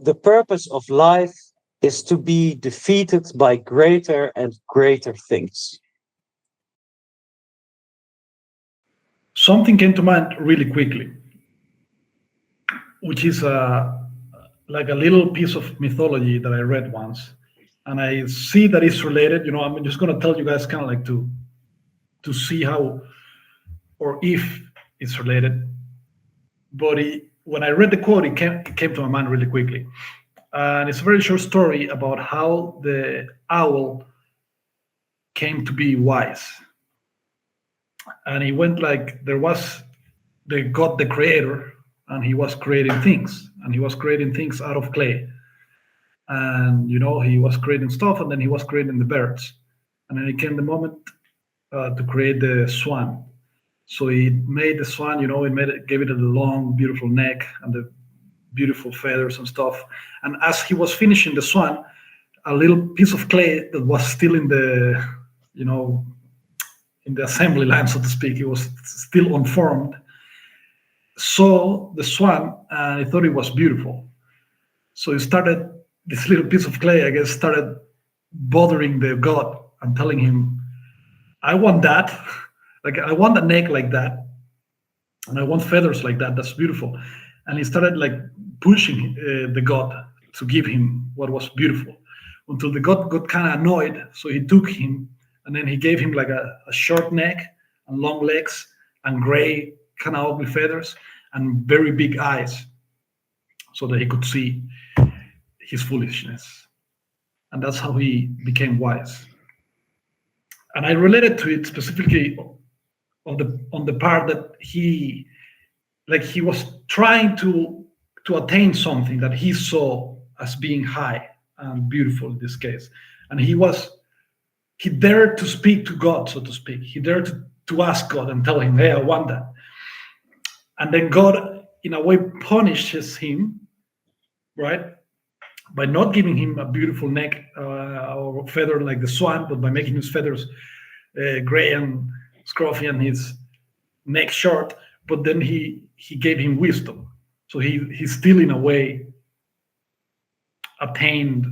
the purpose of life is to be defeated by greater and greater things. Something came to mind really quickly, which is like a little piece of mythology that I read once, and I see that it's related. I'm just going to tell you guys kind of like to see how or if it's related. But when I read the quote, it came to my mind really quickly, and it's a very short story about how the owl came to be wise. And he went like there was the God, the creator, and he was creating things, and he was creating things out of clay, and he was creating stuff, and then he was creating the birds, and then it came the moment to create the swan. So he made the swan, he gave it a long, beautiful neck and the beautiful feathers and stuff. And as he was finishing the swan, a little piece of clay that was still in the, in the assembly line, so to speak, it was still unformed, saw the swan and he thought it was beautiful. So he started, this little piece of clay, I guess, started bothering the god and telling him, I want that. Like, I want a neck like that. And I want feathers like that. That's beautiful. And he started like pushing the god to give him what was beautiful until the god got kind of annoyed. So he took him and then he gave him like a short neck and long legs and gray, kind of ugly feathers and very big eyes so that he could see his foolishness. And that's how he became wise. And I related to it specifically on the part that he was trying to attain something that he saw as being high and beautiful in this case. And he dared to speak to God, so to speak. He dared to ask God and tell him, hey, I want that. And then God, in a way, punishes him, right? By not giving him a beautiful neck or feather like the swan, but by making his feathers gray and scruffy and his neck short. But then he gave him wisdom. So he still, in a way, attained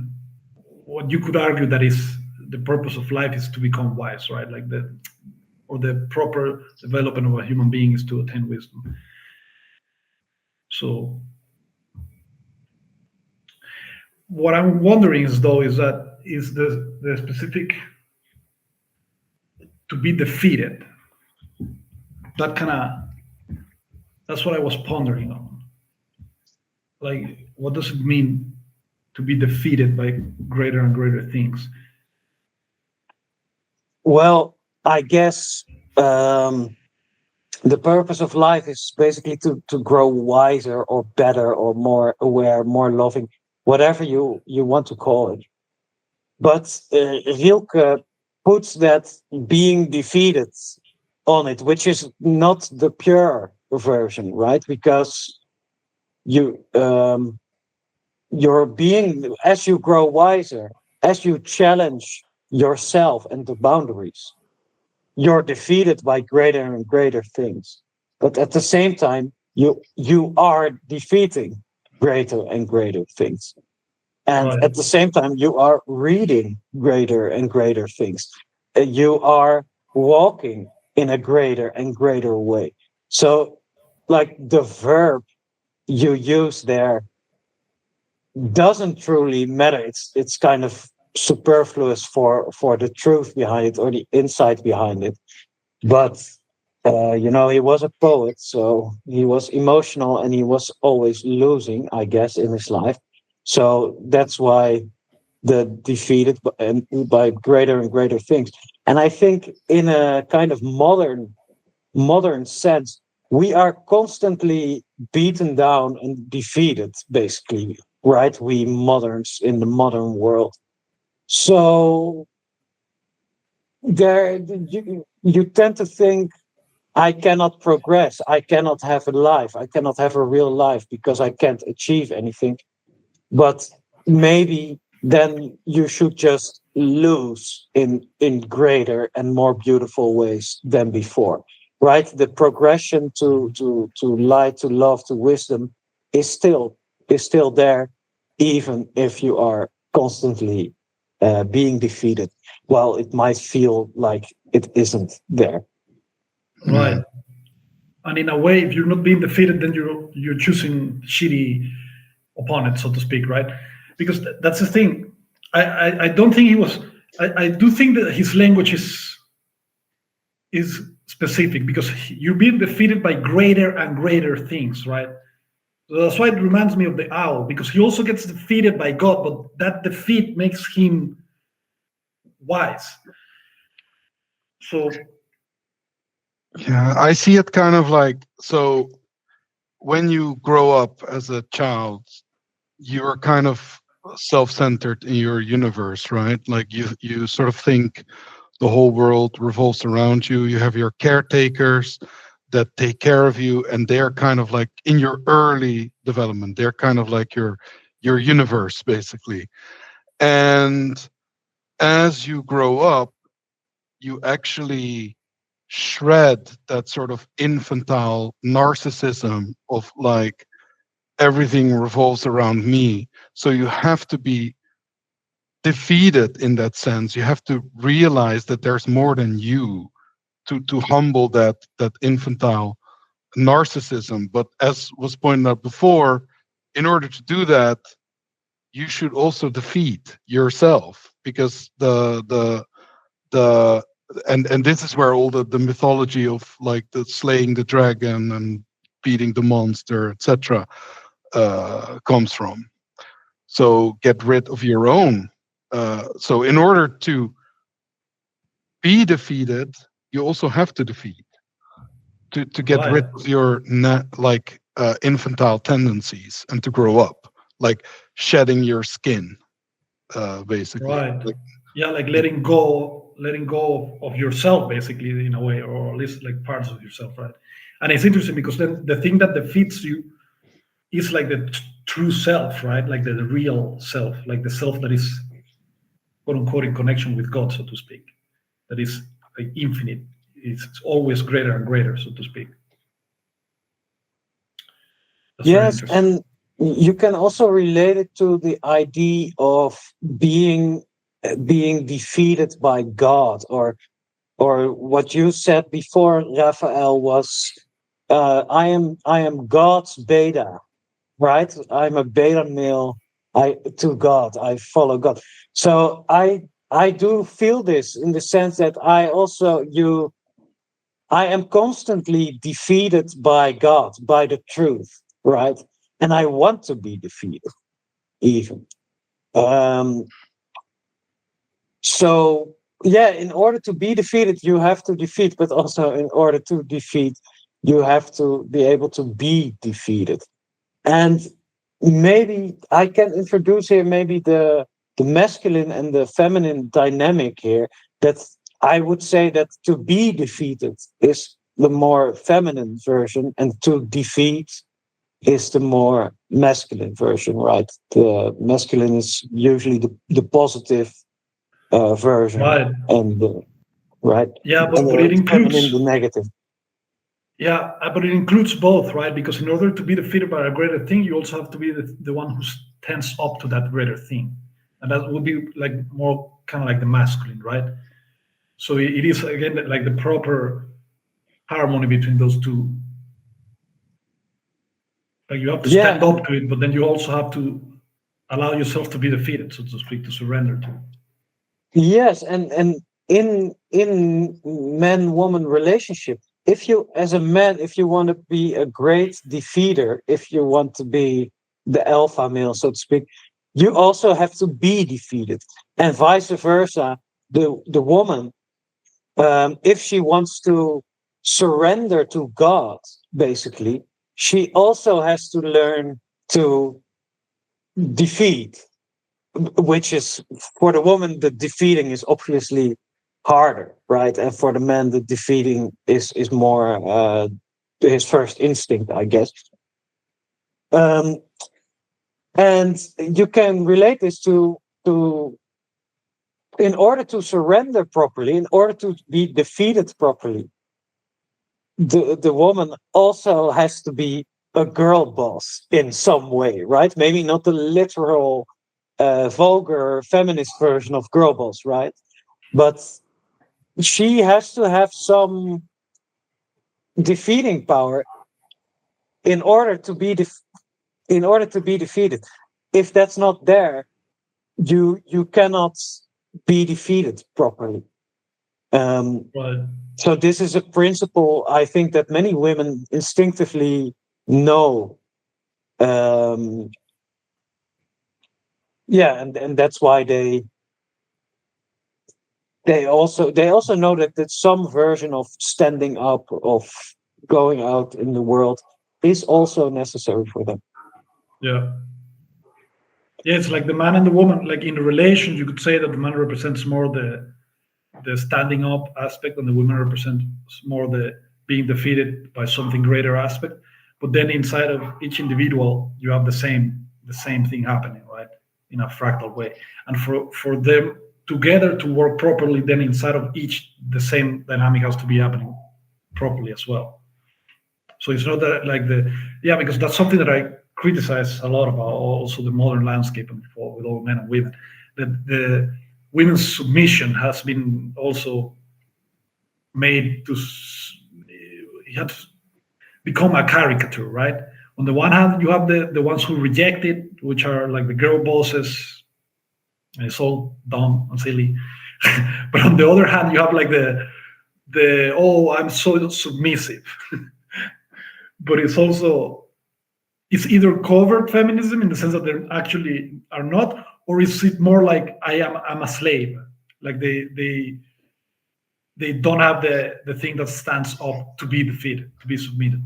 what you could argue that is the purpose of life is to become wise, right? Like the proper development of a human being is to attain wisdom. So what I'm wondering is the specific to be defeated. That's what I was pondering on. Like, what does it mean to be defeated by greater and greater things? Well, I guess the purpose of life is basically to grow wiser or better or more aware, more loving, whatever you want to call it. But Rilke puts that being defeated on it, which is not the pure version, right? Because you're being, as you grow wiser, as you challenge yourself and the boundaries, you're defeated by greater and greater things. But at the same time, you are defeating greater and greater things. And Right. at the same time, you are reading greater and greater things. You are walking in a greater and greater way. So, like, the verb you use there doesn't truly matter. It's kind of superfluous for the truth behind it or the insight behind it. But he was a poet, so he was emotional and he was always losing, I guess, in his life. So that's why the defeated and by greater and greater things. And I think in a kind of modern sense, we are constantly beaten down and defeated, basically, right? We moderns in the modern world. So there you tend to think, I cannot progress, I cannot have a life, I cannot have a real life because I can't achieve anything. But maybe then you should just lose in greater and more beautiful ways than before, right? The progression to light, to love, to wisdom is still there. even if you are constantly being defeated. Well, it might feel like it isn't there. Right. Mm. And in a way, if you're not being defeated, then you're choosing shitty opponent, so to speak, right? Because that's the thing. I don't think he was. I do think that his language is specific because you're being defeated by greater and greater things, right? So that's why it reminds me of the owl because he also gets defeated by God, but that defeat makes him wise. So Yeah, I see it kind of like, so when you grow up as a child, you're kind of self-centered in your universe, right? Like you sort of think the whole world revolves around you. You have your caretakers that take care of you, and they're kind of like in your early development. They're kind of like your universe, basically. And as you grow up, you actually shred that sort of infantile narcissism of like everything revolves around me. So you have to be defeated in that sense. You have to realize that there's more than you to humble that infantile narcissism. But as was pointed out before, in order to do that, you should also defeat yourself because the and this is where all the mythology of like the slaying the dragon and beating the monster, etc., comes from. So get rid of your own. So in order to be defeated, you also have to defeat to get right, rid of your infantile tendencies and to grow up, like shedding your skin, basically. right, Like, yeah, like like letting go of yourself, basically, in a way, or at least like parts of yourself, right? And it's interesting because then the thing that defeats you is like the true self, right? Like the real self, like the self that is quote unquote in connection with God, so to speak, that is like infinite. It's always greater and greater, so to speak. That's very Yes, interesting. and you can also relate it to the idea of being being defeated by God, or what you said before, Raphael, was I am God's beta, right? I'm a beta male. I to God, I follow God. So I do feel this in the sense that I am constantly defeated by God, by the truth, right? And I want to be defeated, even. Um, so, yeah, in order to be defeated, you have to defeat, but also in order to defeat, you have to be able to be defeated. And maybe I can introduce here maybe the masculine and the feminine dynamic here. That I would say that to be defeated is the more feminine version, and to defeat is the more masculine version, right? The masculine is usually the positive version, Right. and right, Yeah, and but it the feminine, includes the negative. yeah, but it includes both, right? Because in order to be defeated by a greater thing, you also have to be the one who stands up to that greater thing, and that would be like more kind of like the masculine, right? So it is again like the proper harmony between those two. Like you have to Yeah, stand and up to it, but then you also have to allow yourself to be defeated, so to speak, to surrender to. yes, and in man woman relationship, if you as a man, if you want to be a great defeater, if you want to be the alpha male, so to speak, you also have to be defeated, and vice versa. The woman, if she wants to surrender to God, basically, she also has to learn to defeat, which is for the woman, the defeating is obviously harder, right? And for the man, the defeating is more his first instinct, I guess. Um, and you can relate this to in order to surrender properly, in order to be defeated properly, the woman also has to be a girl boss in some way, right? Maybe not the literal, vulgar feminist version of girl boss, right? But she has to have some defeating power in order to be defeated. If that's not there, you cannot be defeated properly. Um, Right. so this is a principle I think that many women instinctively know. Um, yeah, and that's why they also know that some version of standing up, of going out in the world, is also necessary for them. Yeah. Yeah, it's like the man and the woman, like in a relation, you could say that the man represents more the standing up aspect, and the woman represents more the being defeated by something greater aspect. But then inside of each individual, you have the same thing happening, right? In a fractal way. And for them together to work properly, then inside of each, the same dynamic has to be happening properly as well. So it's not that like yeah, because that's something that I criticize a lot about also the modern landscape and for with all men and women. That the women's submission has been also made to it has become a caricature, right? On the one hand, you have the ones who reject it, which are like the girl bosses, and it's all dumb and silly. But on the other hand, you have like the oh, I'm so submissive. But it's either covert feminism in the sense that they actually are not, or is it more like I'm a slave, like they don't have the thing that stands up to be defeated, to be submitted.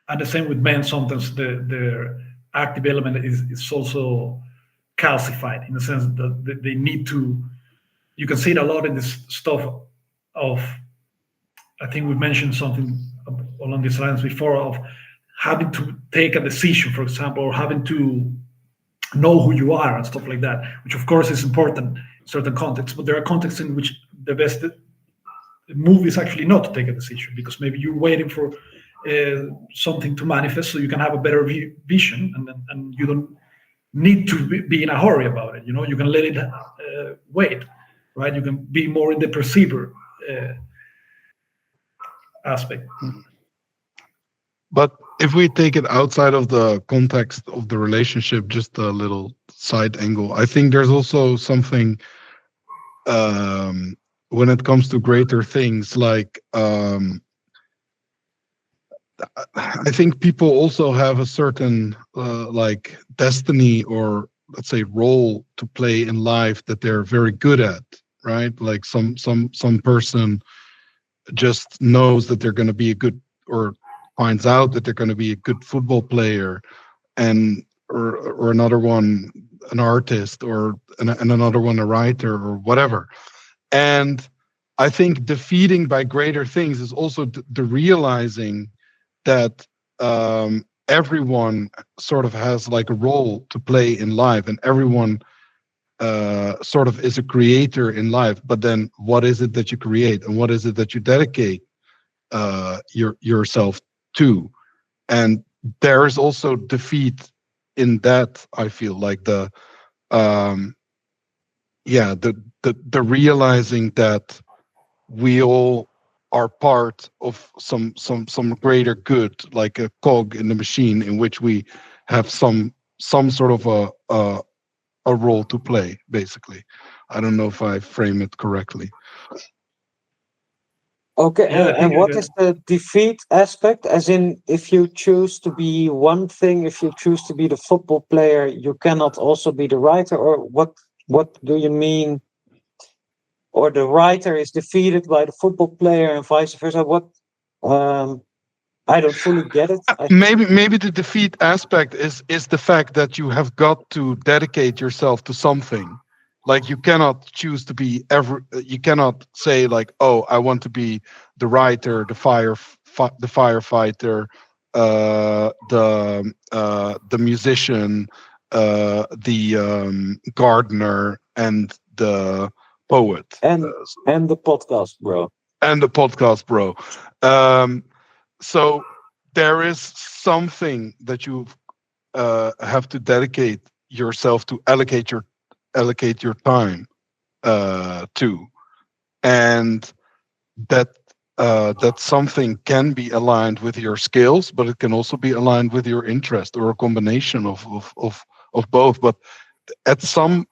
And the same with men. Sometimes their active element is also calcified in the sense that they need to. You can see it a lot in this stuff of, I think we mentioned something along these lines before, of having to take a decision, for example, or having to know who you are and stuff like that, which of course is important in certain contexts. But there are contexts in which the best move is actually not to take a decision, because maybe you're waiting for something to manifest so you can have a better vision, and you don't need to be in a hurry about it. You can let it wait, right? You can be more in the perceiver aspect. But if we take it outside of the context of the relationship, just a little side angle, I think there's also something when it comes to greater things, like I think people also have a certain like destiny, or let's say role to play in life that they're very good at, right? Like some person just knows that they're going to be a good, or finds out that they're going to be a good football player, and or another one an artist, and another one a writer or whatever. And I think defeating by greater things is also the realizing that everyone sort of has like a role to play in life, and everyone sort of is a creator in life. But then what is it that you create, and what is it that you dedicate yourself to? And there is also defeat in that. I feel like um yeah, the realizing that we all are part of some greater good, like a cog in the machine in which we have some sort of a role to play, basically. I don't know if I frame it correctly. Okay, Yeah, I and think what is the defeat aspect? As in, if you choose to be one thing, if you choose to be the football player, you cannot also be the writer, or what? What do you mean? Or the writer is defeated by the football player, and vice versa? What? Um, I don't fully get it. I think. Maybe the defeat aspect is the fact that you have got to dedicate yourself to something. Like you cannot choose to be you cannot say like, oh, I want to be the writer, the firefighter, the musician, the gardener, and the poet, And the podcast, bro. and the podcast bro. Um, so there is something that you have to dedicate yourself to, allocate your time to, and that that something can be aligned with your skills, but it can also be aligned with your interest, or a combination of both. But at some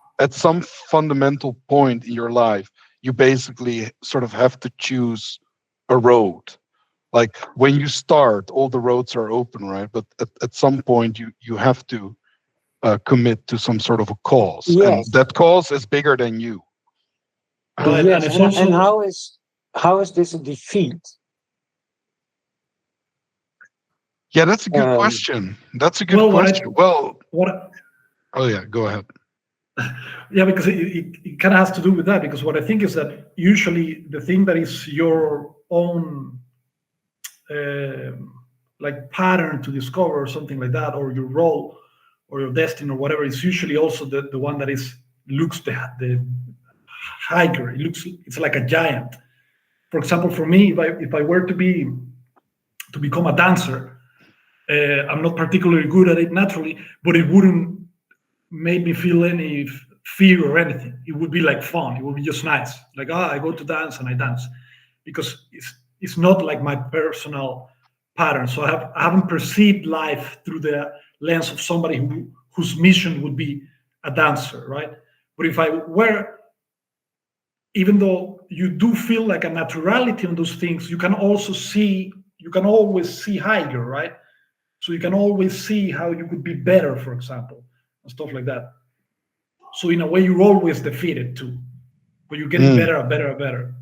fundamental point in your life, you basically sort of have to choose a road. Like when you start, all the roads are open, right? But at some point, you have to commit to some sort of a cause, and Yes, that cause is bigger than you. Right, and yes, it's and also how is this a defeat? Yeah, that's a good Um, question. That's a good well, question. Well, what oh yeah, go ahead. yeah, because it kind of has to do with that. Because what I think is that usually the thing that is your own like pattern to discover or something like that, or your role or your destiny or whatever, is usually also the one that is looks the higher. It's like a giant. For example, for me, if I were to become a dancer, I'm not particularly good at it naturally, but it wouldn't make me feel any fear or anything. It would be like fun. It would be just nice. Like, I go to dance and I dance, because it's not like my personal pattern. So I haven't perceived life through the lens of somebody whose mission would be a dancer, right? But if I were, even though you do feel like a naturality on those things, you can always see higher, right? So you can always see how you could be better, for example, and stuff like that. So in a way, you're always defeated too, but you're getting Mm, better and better and better.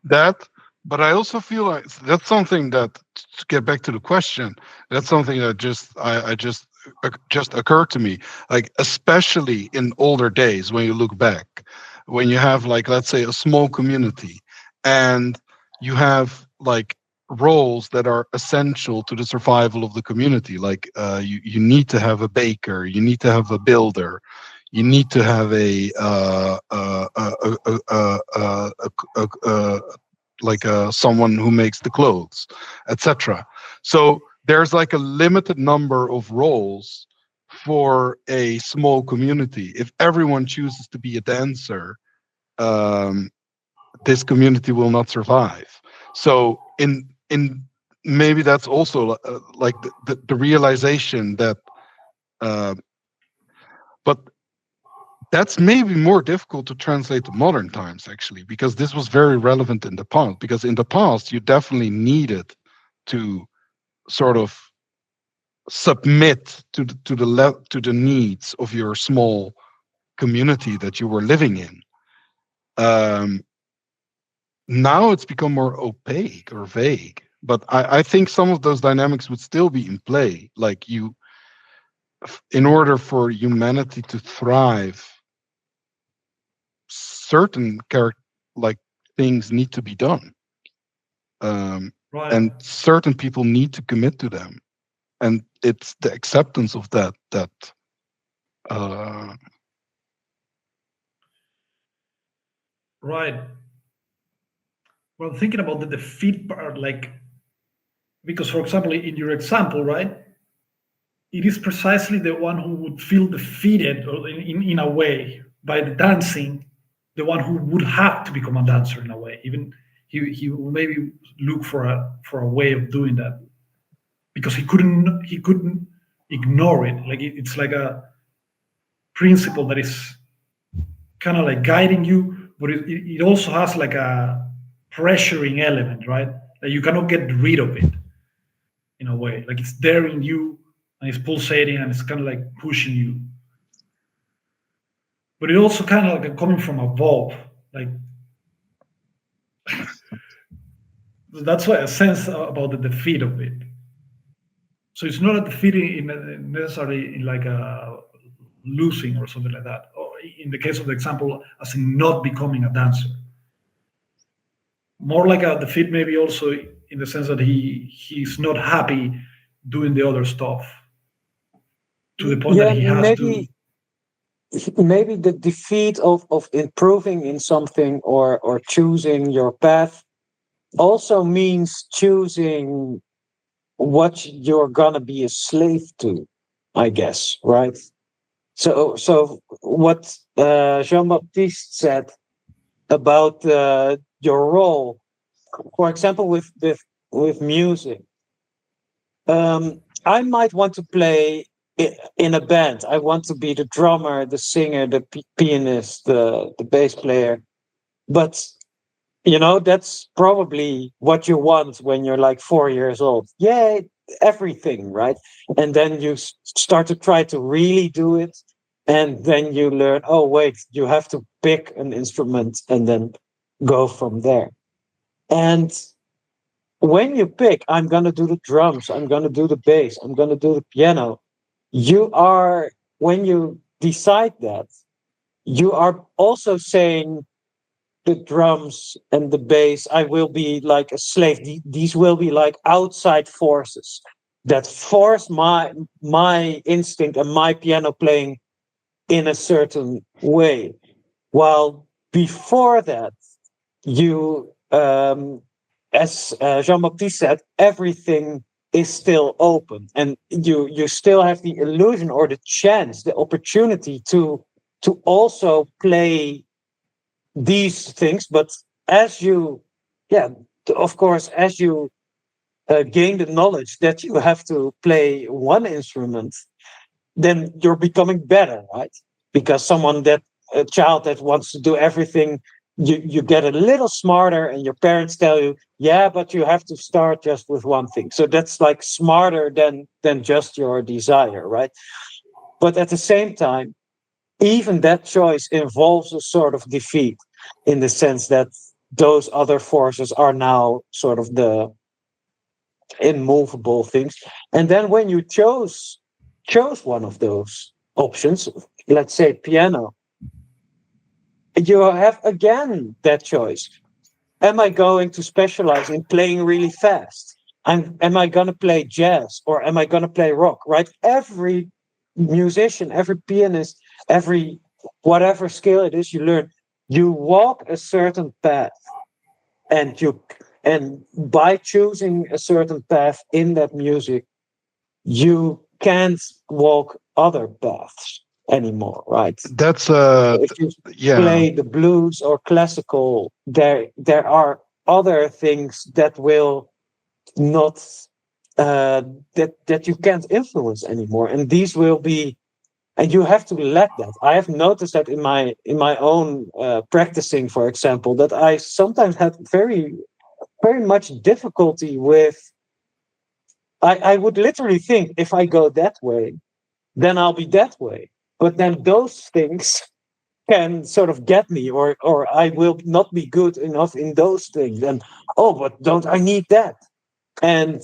that, but I also feel like that's something that, to get back to the question, that's something that I just occurred to me. Like especially in older days, when you look back, when you have, like, let's say, a small community, and you have like roles that are essential to the survival of the community. Like you need to have a baker, you need to have a builder, you need to have like someone who makes the clothes, etc. So there's like a limited number of roles for a small community. If everyone chooses to be a dancer, um, this community will not survive. So in maybe that's also like the realization that, uh, but that's maybe more difficult to translate to modern times, actually, because this was very relevant in the past. Because in the past, you definitely needed to sort of submit to the needs of your small community that you were living in. Um, Now it's become more opaque or vague, but I think some of those dynamics would still be in play. Like in order for humanity to thrive, certain like things need to be done, um, Right, and certain people need to commit to them, and it's the acceptance of that. Uh, right. Well, thinking about the defeat part, like, because for example, in your example, right, it is precisely the one who would feel defeated, or in a way, by the dancing, the one who would have to become a dancer in a way. Even he will maybe look for a way of doing that, because he couldn't ignore it. Like it's like a principle that is kind of like guiding you, but it also has like a pressuring element, right? That you cannot get rid of it in a way. Like it's there in you, and it's pulsating, and it's kind of like pushing you. But it also kind of like coming from above. Like that's why I sense about the defeat of it. So it's not a defeat necessarily in like a losing or something like that. Or in the case of the example, as in not becoming a dancer, more like a defeat, maybe also in the sense that he's not happy doing the other stuff to the point that yeah, he has to. maybe the defeat of improving in something, or choosing your path, also means choosing what you're gonna be a slave to, I guess, right? So what Jean Baptiste said about your role, for example, with music. I might want to play in a band. I want to be the drummer, the singer, the pianist, the bass player. But that's probably what you want when you're like 4 years old. Yeah, everything, right? And then you start to try to really do it. And then you learn, oh, wait, you have to pick an instrument and then go from there. And when you pick, I'm going to do the drums, I'm going to do the bass, I'm going to do the piano, when you decide that, you are also saying the drums and the bass, I will be like a slave. These will be like outside forces that force my instinct and my piano playing in a certain way. While before that, you, as Jean-Baptiste said, everything is still open, and you still have the illusion or the chance, the opportunity to also play these things. But as you, yeah, of course, as you gain the knowledge that you have to play one instrument, then you're becoming better, right? Because a child that wants to do everything, you get a little smarter, and your parents tell you, yeah, but you have to start just with one thing. So that's like smarter than just your desire, right? But at the same time, even that choice involves a sort of defeat, in the sense that those other forces are now sort of the immovable things. And then when you chose one of those options, let's say piano, you have again that choice. Am I going to specialize in playing really fast? Am I going to play jazz, or am I going to play rock? Right? Every musician, every pianist, every whatever skill it is you learn, you walk a certain path, and by choosing a certain path in that music, you can't walk other paths anymore, right? That's If you yeah. play the blues or classical, there are other things that will not that you can't influence anymore, and these will be, and you have to let that. I have noticed that in my own practicing, for example, that I sometimes had very much difficulty with. I would literally think, if I go that way, then I'll be that way. But then those things can sort of get me, or I will not be good enough in those things. And oh, but don't I need that? And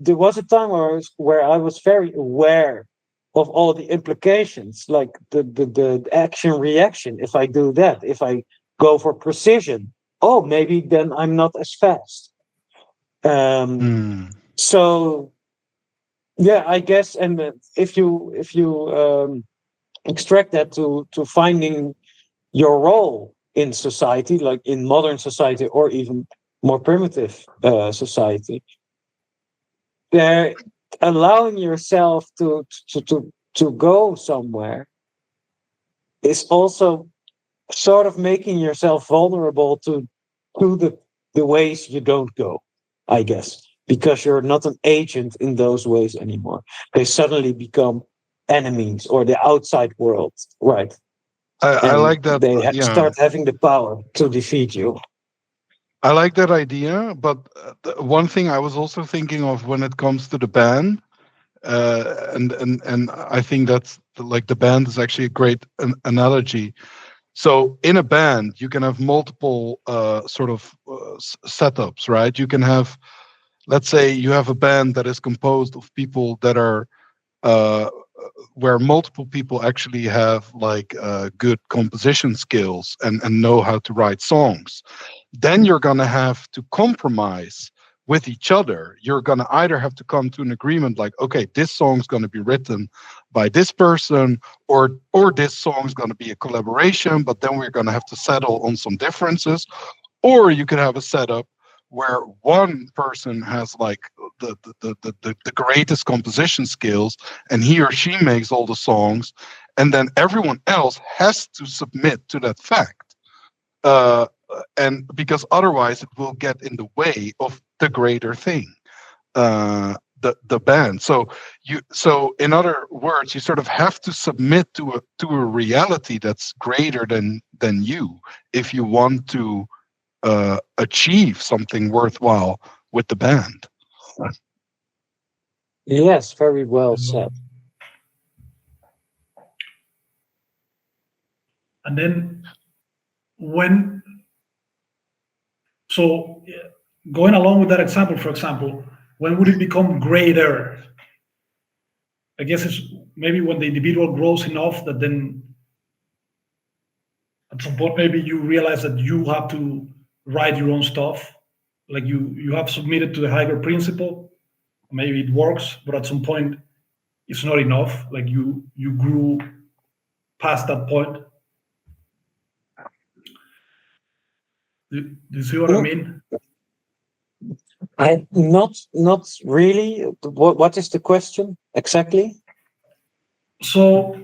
there was a time where I was very aware of all the implications, like the action reaction. If I do that, if I go for precision, oh, maybe then I'm not as fast. Um, Hmm. so yeah, I guess, and if you extract that to finding your role in society, like in modern society or even more primitive society, there, allowing yourself to go somewhere is also sort of making yourself vulnerable to the ways you don't go, I guess, because you're not an agent in those ways anymore. They suddenly become enemies or the outside world, right? I And like that. they Yeah, start having the power to defeat you. I like that idea. But one thing I was also thinking of when it comes to the band, and I think that's like the band is actually a great analogy. So in a band, you can have multiple sort of setups, right? You can have, let's say, you have a band that is composed of people that are uh, where multiple people actually have like good composition skills and know how to write songs. Then you're going to have to compromise with each other. You're going to either have to come to an agreement like, okay, this song's going to be written by this person, or this song's going to be a collaboration, but then we're going to have to settle on some differences. Or you could have a setup where one person has like the greatest composition skills, and he or she makes all the songs, and then everyone else has to submit to that fact, uh, and because otherwise it will get in the way of the greater thing, the band. So in other words, you sort of have to submit to a reality that's greater than you if you want to achieve something worthwhile with the band. Yes, very well said. And then when, so going along with that example, for example, when would it become greater? I guess it's maybe when the individual grows enough that then at some point maybe you realize that you have to write your own stuff, like you have submitted to the higher principle. Maybe it works, but at some point it's not enough. Like you grew past that point. Do you see what I Mm, mean? I not really. What is the question exactly? So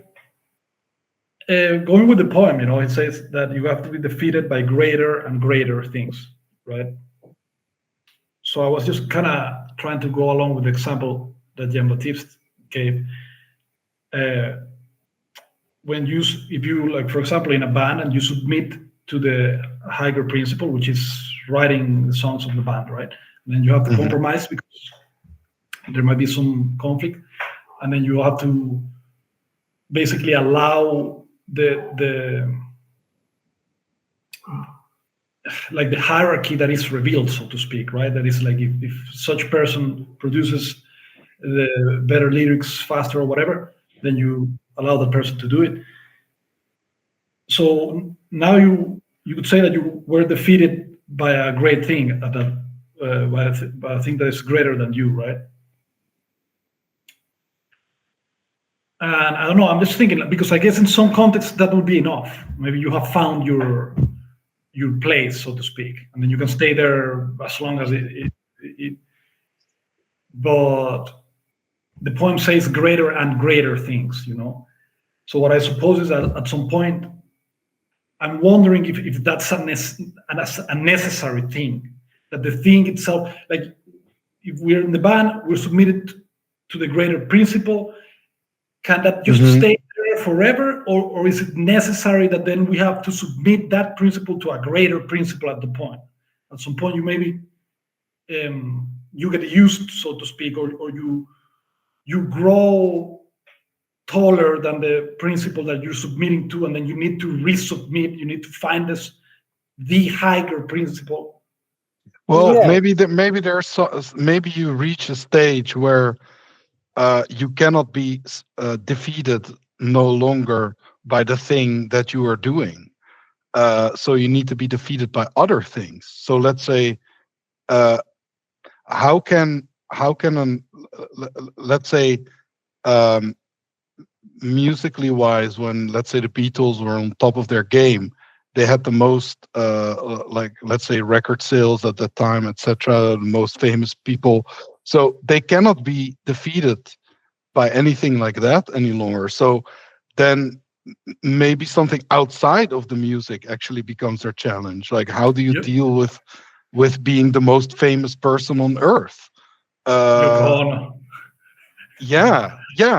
going with the poem, it says that you have to be defeated by greater and greater things, right? So I was just kind of trying to go along with the example that Jean Baptiste gave. Uh, when you, if you like, for example, in a band and you submit to the higher principle, which is writing the songs of the band, right? And then you have to Mhm. compromise because there might be some conflict, and then you have to basically allow the like the hierarchy that is revealed, so to speak, right? That is like if such person produces the better lyrics faster or whatever, then you allow that person to do it. So now you could say that you were defeated by a great thing at that by a thing that is greater than you, right? And I don't know. I'm just thinking because I guess in some contexts that would be enough. Maybe you have found your place, so to speak, and then you can stay there as long as it. But the poem says greater and greater things. So what I suppose is that at some point, I'm wondering if that's a necessary thing. That the thing itself, like if we're in the band, we're submitted to the greater principle. Can that just Mhm. stay there forever, or is it necessary that then we have to submit that principle to a greater principle at the point? At some point, you maybe you get used, so to speak, or you grow taller than the principle that you're submitting to, and then you need to resubmit. You need to find the higher principle. Well, Yeah, maybe there's maybe you reach a stage where you cannot be defeated no longer by the thing that you are doing. So you need to be defeated by other things. So let's say, uh, how can let's say, um, musically wise, when let's say the Beatles were on top of their game, they had the most like let's say record sales at that time, etc. The most famous people. So they cannot be defeated by anything like that any longer. So then maybe something outside of the music actually becomes their challenge. Like how do you Yep. deal with being the most famous person on earth? Yoko Uh, Ono. yeah.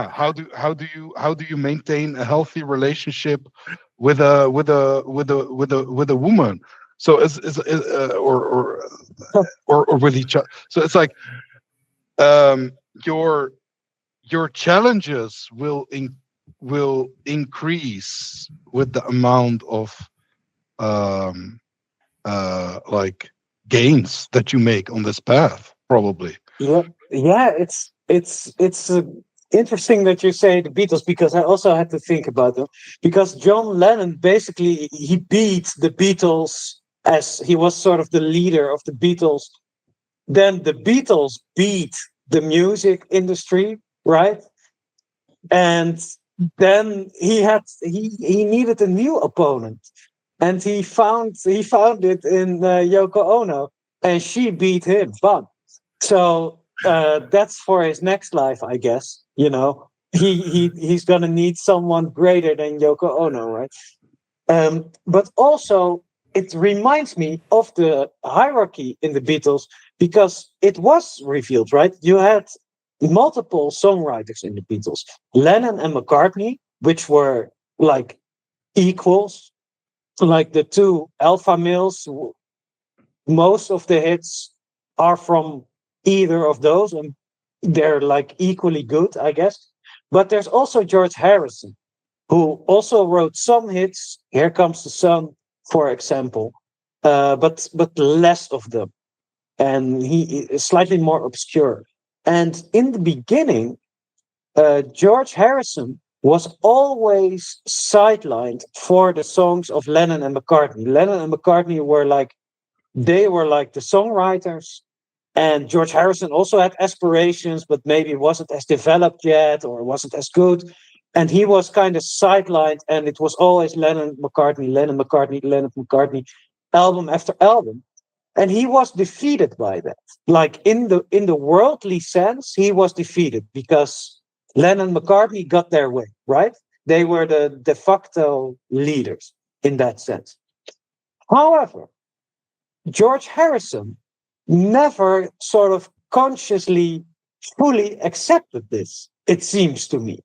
How do you maintain a healthy relationship with a woman? So or with each other. So it's like, um, your your challenges will increase with the amount of um like gains that you make on this path, probably. yeah, yeah. It's interesting that you say the Beatles because I also had to think about them because John Lennon basically he beat the Beatles as he was sort of the leader of the Beatles. Then the Beatles beat the music industry, right? And then he needed a new opponent, and he found it in Yoko Ono. and she beat him. Fun. So that's for his next life, I guess. He's gonna need someone greater than Yoko Ono, right? But also, it reminds me of the hierarchy in the Beatles because it was revealed, right? You had multiple songwriters in the Beatles, Lennon and McCartney, which were like equals, like the two alpha males. Most of the hits are from either of those, and they're like equally good, I guess. But there's also George Harrison, who also wrote some hits. Here Comes the Sun, for example, but less of them, and he is slightly more obscure. And in the beginning, George Harrison was always sidelined for the songs of Lennon and McCartney. Lennon and McCartney were like they were like the songwriters, and George Harrison also had aspirations, but maybe wasn't as developed yet or wasn't as good. And he was kind of sidelined, and it was always Lennon McCartney, Lennon McCartney, Lennon McCartney, album after album. And he was defeated by that. Like in the worldly sense, he was defeated because Lennon McCartney got their way, right? They were the de facto leaders in that sense. However, George Harrison never sort of consciously fully accepted this, it seems to me.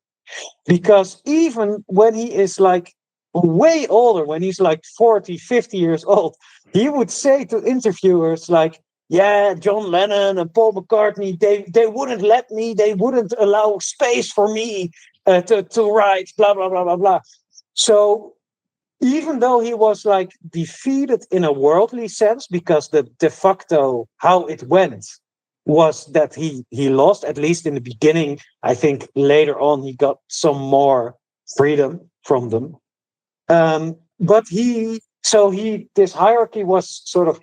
Because even when he is like way older, when he's like 40, 50 years old, he would say to interviewers, like, yeah, John Lennon and Paul McCartney, they wouldn't let me, they wouldn't allow space for me to write, blah, blah, blah, blah, blah. So even though he was like defeated in a worldly sense because the de facto how it went was that he lost, at least in the beginning. I think later on he got some more freedom from them. But he this hierarchy was sort of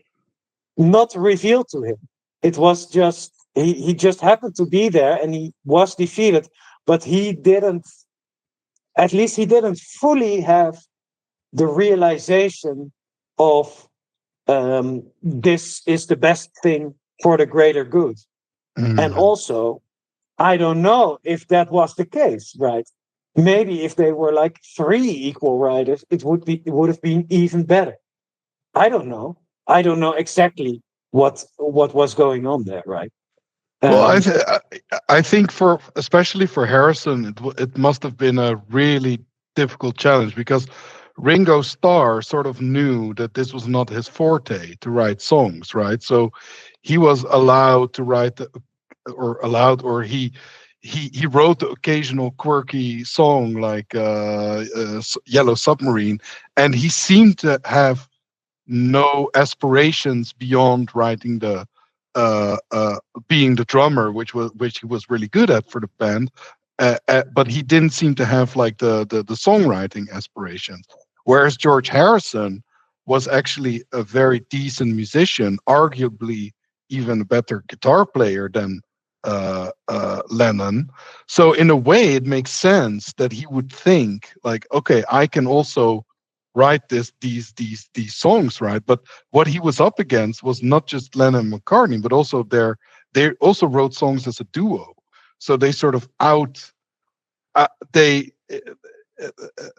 not revealed to him. It was just he just happened to be there and he was defeated, but he didn't, at least he didn't fully have the realization of this is the best thing for the greater good. And Mhm. also, I don't know if that was the case, right? Maybe if they were like three equal riders, it would have been even better. I don't know. I don't know exactly what was going on there, right? Well, Um, I think for especially for Harrison, it must have been a really difficult challenge because Ringo Starr sort of knew that this was not his forte to write songs, right? So he was allowed to write or allowed or he wrote the occasional quirky song like Yellow Submarine, and he seemed to have no aspirations beyond writing the being the drummer, which he was really good at for the band. But he didn't seem to have like the songwriting aspirations. Whereas George Harrison was actually a very decent musician, arguably even a better guitar player than Lennon. So in a way, it makes sense that he would think like, okay, I can also write these songs, right? But what he was up against was not just Lennon and McCartney, but also they also wrote songs as a duo. So they sort of they uh, uh,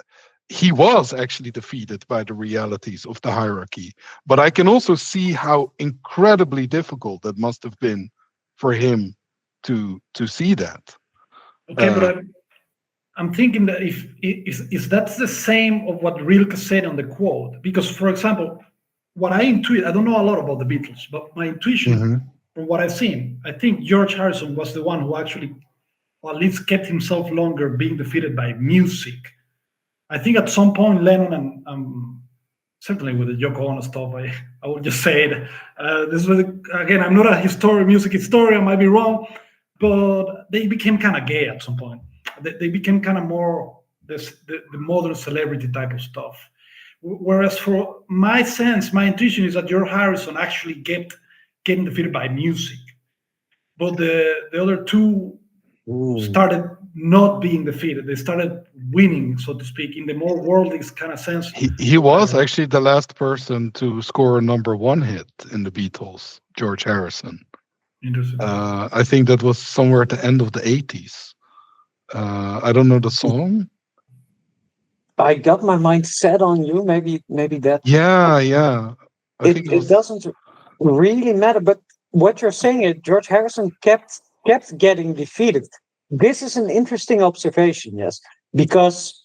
he was actually defeated by the realities of the hierarchy. But I can also see how incredibly difficult that must have been for him to see that. Okay, but Uh, I'm thinking that if that's the same of what Rilke said on the quote, because for example, what I intuit, I don't know a lot about the Beatles, but my intuition mhm. from what I've seen, I think George Harrison was the one who actually, or at least kept himself longer being defeated by music. I think at some point Lennon and certainly with the Yoko Ono stuff, I would just say it. This was again, I'm not a music historian, I might be wrong, but they became kind of gay at some point. They became kind of more the modern celebrity type of stuff. Whereas for my sense, my intuition is that George Harrison actually getting defeated by music, but the other two hmm. started not being defeated. They started winning, so to speak, in the more worldly kind of sense. He was actually the last person to score a number one hit in the Beatles, George Harrison. Interesting. I think that was somewhere at the end of the 80s. I don't know the song. I got my mind set on you. Maybe that Yeah, yeah. I think it it was. doesn't really matter. But what you're saying is George Harrison kept getting defeated. This is an interesting observation, yes, because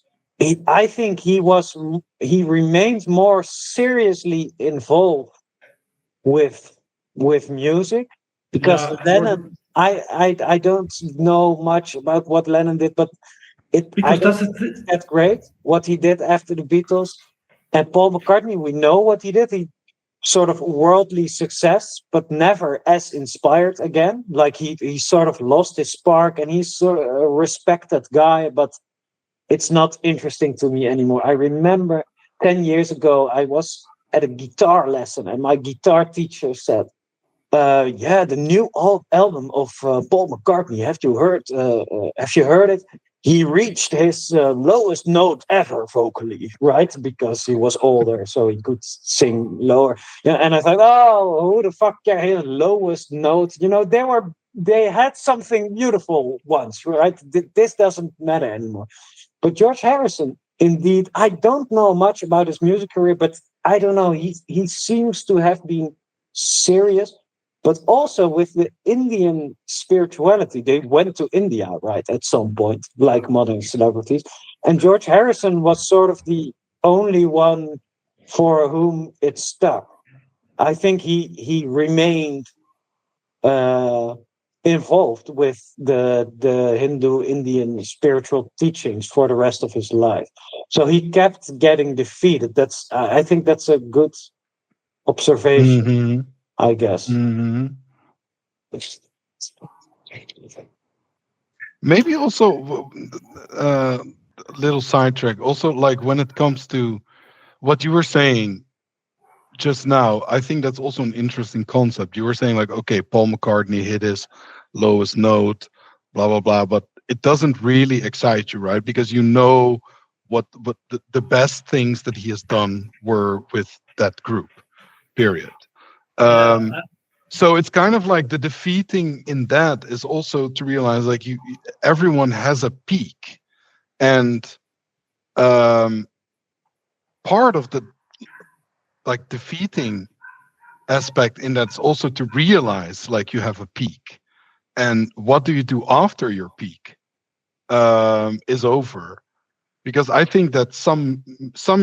I think he remained more seriously involved with music because Yeah, Lennon. I don't know much about what Lennon did, but I because don't that's think it's that great what he did after the Beatles. And Paul McCartney, we know what he did. He sort of worldly success, but never as inspired again. Like he sort of lost his spark, and he's sort of a respected guy, but it's not interesting to me anymore. I remember 10 years ago, I was at a guitar lesson, and my guitar teacher said, yeah, the new album of Paul McCartney. Have you heard it? He reached his lowest note ever vocally, right? Because he was older, so he could sing lower. Yeah, and I thought, oh, who the fuck can his lowest note? They had something beautiful once, right? This doesn't matter anymore. But George Harrison, indeed, I don't know much about his music career, but I don't know. He seems to have been serious, but also with the Indian spirituality. They went to India, right, at some point, like modern celebrities. And George Harrison was sort of the only one for whom it stuck. I think he remained uh, involved with the Hindu Indian spiritual teachings for the rest of his life. So he kept getting defeated. I think that's a good observation, Hmm. I guess. Hmm. Maybe also little sidetrack. Also, like when it comes to what you were saying just now, I think that's also an interesting concept. You were saying like, okay, Paul McCartney hit his lowest note, blah blah blah, but it doesn't really excite you, right? Because you know what the best things that he has done were with that group. Period. yeah, Um, so it's kind of like the defeating in that is also to realize like everyone has a peak, and um, part of the like defeating aspect in that's also to realize like you have a peak, and what do you do after your peak is over. Because I think that some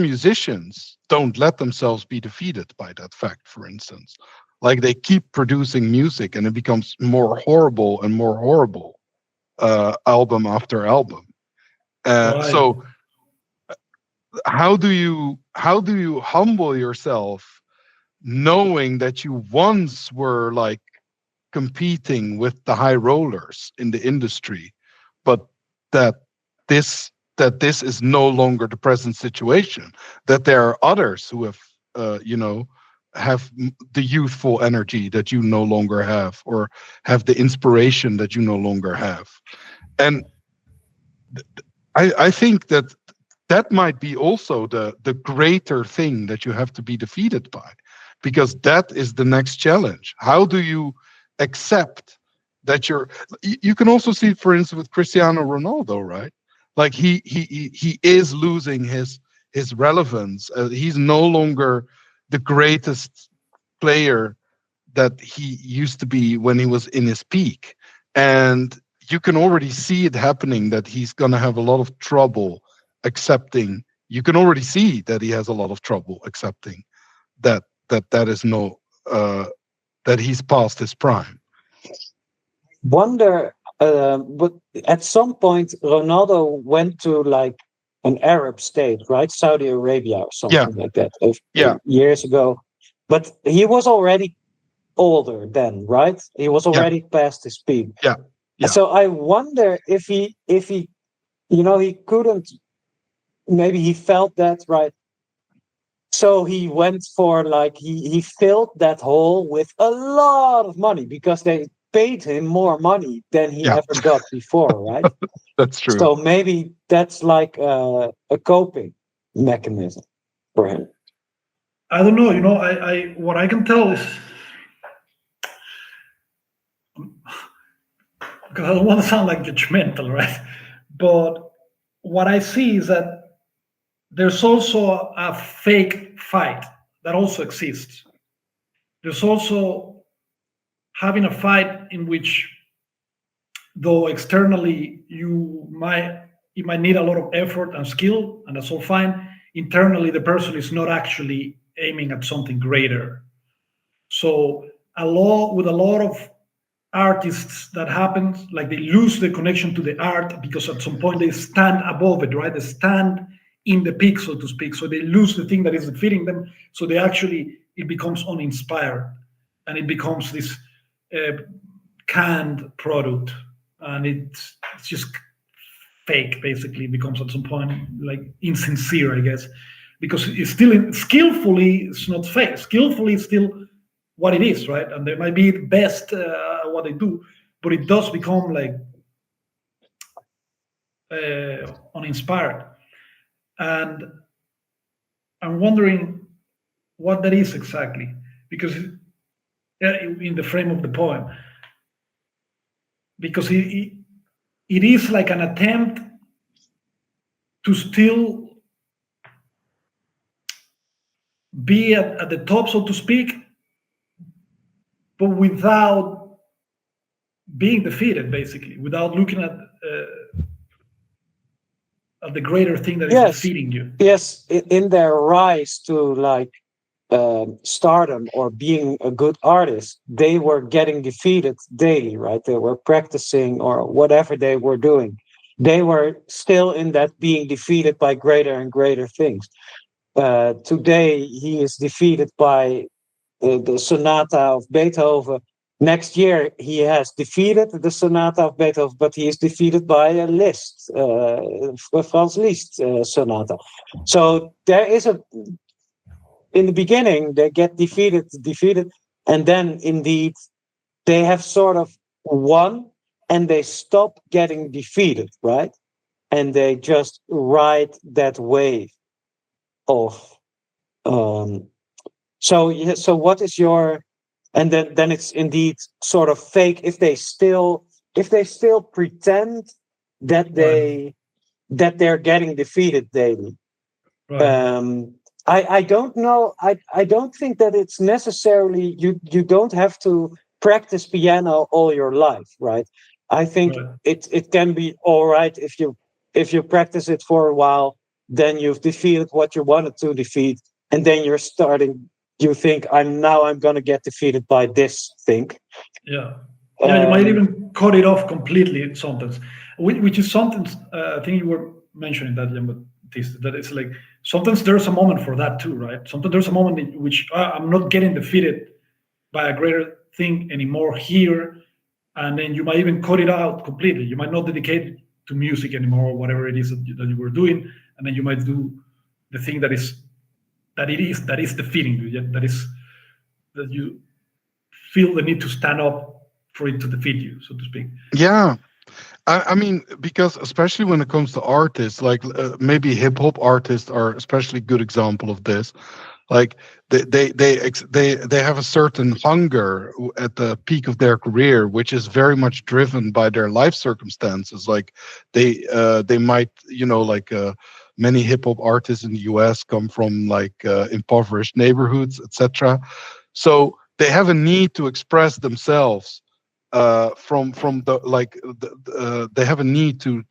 musicians don't let themselves be defeated by that fact. For instance, like they keep producing music and it becomes more horrible and more horrible, album after album. right. So how do you humble yourself, knowing that you once were like competing with the high rollers in the industry, but that this is no longer the present situation, that there are others who have the youthful energy that you no longer have, or have the inspiration that you no longer have. And I think that that might be also the greater thing that you have to be defeated by, because that is the next challenge. How do you accept that you can also see it, for instance, with Cristiano Ronaldo, right? Like he is losing his relevance. He's no longer the greatest player that he used to be when he was in his peak. And you can already see it happening, that he's going to have a lot of trouble accepting. You can already see that he has a lot of trouble accepting that is no that he's past his prime. Wonder, but at some point, Ronaldo went to like an Arab state, right? Saudi Arabia or Yeah, something like that, yeah, years ago. But he was already older then, right? He was yeah, already past his peak. yeah, yeah. So I wonder if he, he couldn't. Maybe he felt that, right? So he went for like he filled that hole with a lot of money because paid him more money than he Yeah, ever got before, right? that's true. So maybe that's like a coping mechanism for him. I don't know. I what I can tell is, because I don't want to sound like judgmental, right? But what I see is that there's also a fake fight that also exists. There's also having a fight in which, though externally it might need a lot of effort and skill, and that's all fine. Internally, the person is not actually aiming at something greater. So with a lot of artists that happens, like they lose the connection to the art because at some point they stand above it, right? They stand in the peak, so to speak. So they lose the thing that is fitting them. So they actually, it becomes uninspired, and it becomes this uh, canned product, and it's just fake. Basically, it becomes at some point like insincere, I guess, because it's still skillfully. It's not fake. Skillfully, it's still what it is, right? And they might be the best what they do, but it does become like uninspired. And I'm wondering what that is exactly, because in the frame of the poem, because it is like an attempt to still be at the top, so to speak, but without being defeated, basically, without looking at the greater thing that is Yes, defeating you. yes. In their rise to like stardom or being a good artist, they were getting defeated daily, right? They were practicing or whatever they were doing. They were still in that being defeated by greater and greater things. Today, he is defeated by the sonata of Beethoven. Next year, he has defeated the sonata of Beethoven, but he is defeated by a Liszt, Franz Liszt sonata. So there is in the beginning, they get defeated, and then indeed, they have sort of won and they stop getting defeated, right? And they just ride that wave of um, so yeah, so what is your and then it's indeed sort of fake if they still pretend that Right, they're getting defeated daily. right, Um, I don't know. I don't think that it's necessarily you don't have to practice piano all your life, right? I think right. it can be all right if you practice it for a while, then you've defeated what you wanted to defeat, and then you think I'm gonna get defeated by this thing. Yeah, yeah. You might Um, even cut it off completely sometimes, which is something. I think you were mentioning that, Jan Baptiste, that it's like sometimes there's a moment for that too, right? Sometimes there's a moment in which I'm not getting defeated by a greater thing anymore here, and then you might even cut it out completely. You might not dedicate it to music anymore, or whatever it is that you were doing, and then you might do the thing that is defeating you. Yeah, that you feel the need to stand up for it to defeat you, so to speak. Yeah, I mean, because especially when it comes to artists, like maybe hip hop artists are especially good example of this. Like they have a certain hunger at the peak of their career, which is very much driven by their life circumstances. Like they might, like many hip hop artists in the U.S. come from like impoverished neighborhoods, etc. So they have a need to express themselves from the like they have a need to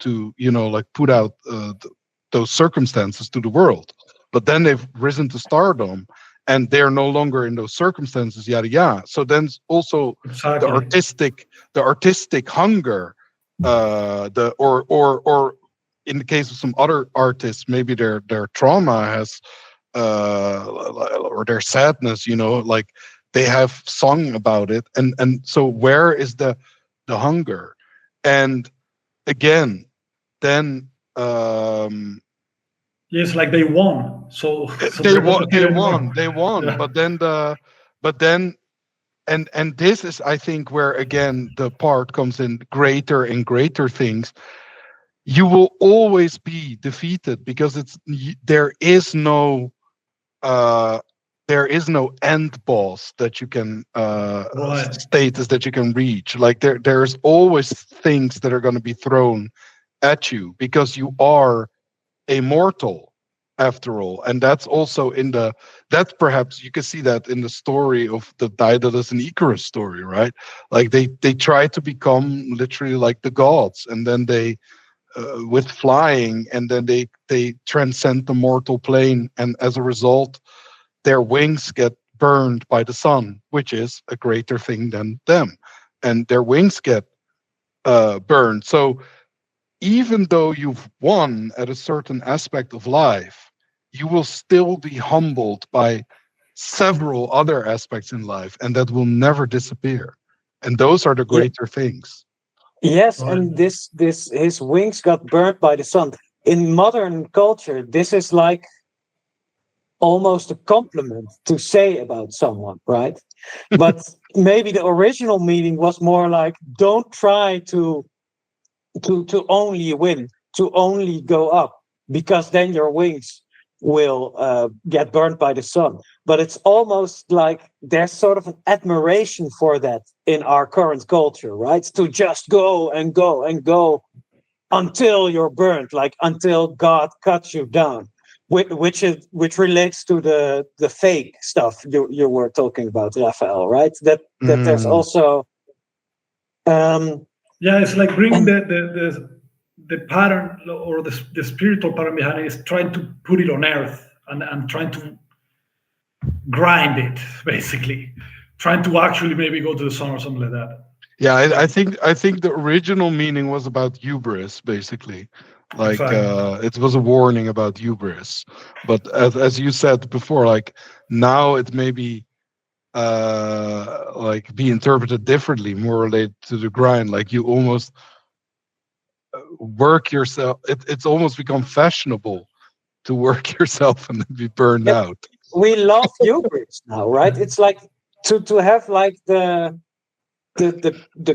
like put out those circumstances to the world, but then they've risen to stardom and they're no longer in those circumstances, yada yada. So then also the Exactly. artistic the artistic hunger, the or in the case of some other artists, maybe their trauma has or their sadness, like they have sung about it, and so where is the hunger? And again, then Yes, like they won, so they they're not won, defeated anymore. they won, Yeah, but then and this is, I think, where again the part comes in: greater and greater things. You will always be defeated because there is no uh there is no end boss that you can Right. status that you can reach. Like there's always things that are going to be thrown at you because you are a mortal after all. And that's also in the that's perhaps you can see that in the story of the Daedalus and Icarus story, right? Like they try to become literally like the gods, and then they with flying, and then they transcend the mortal plane, and as a result their wings get burned by the sun, which is a greater thing than them, and their wings get burned. So even though you've won at a certain aspect of life, you will still be humbled by several other aspects in life, and that will never disappear. And those are the Yeah, greater things. yes, Right. and this his wings got burnt by the sun. In modern culture, this is like almost a compliment to say about someone, right? But maybe the original meaning was more like, don't try to only win, to only go up, because then your wings will get burned by the sun. But it's almost like there's sort of an admiration for that in our current culture, right? To just go and go and go until you're burned, like until God cuts you down. Which relates to the fake stuff you were talking about, Raphael, right? That there's Mm, also um, Yeah, it's like bringing and the pattern, or the spiritual pattern behind it, is trying to put it on earth, and trying to grind it, basically, trying to actually maybe go to the sun or something like that. yeah, Like, I think the original meaning was about hubris, basically. Like exactly. it was a warning about hubris. But as you said before, like now it may be like be interpreted differently, more related to the grind. Like you almost work yourself. It's almost become fashionable to work yourself and then be burned yep, out. we love hubris now, right? It's like to have like the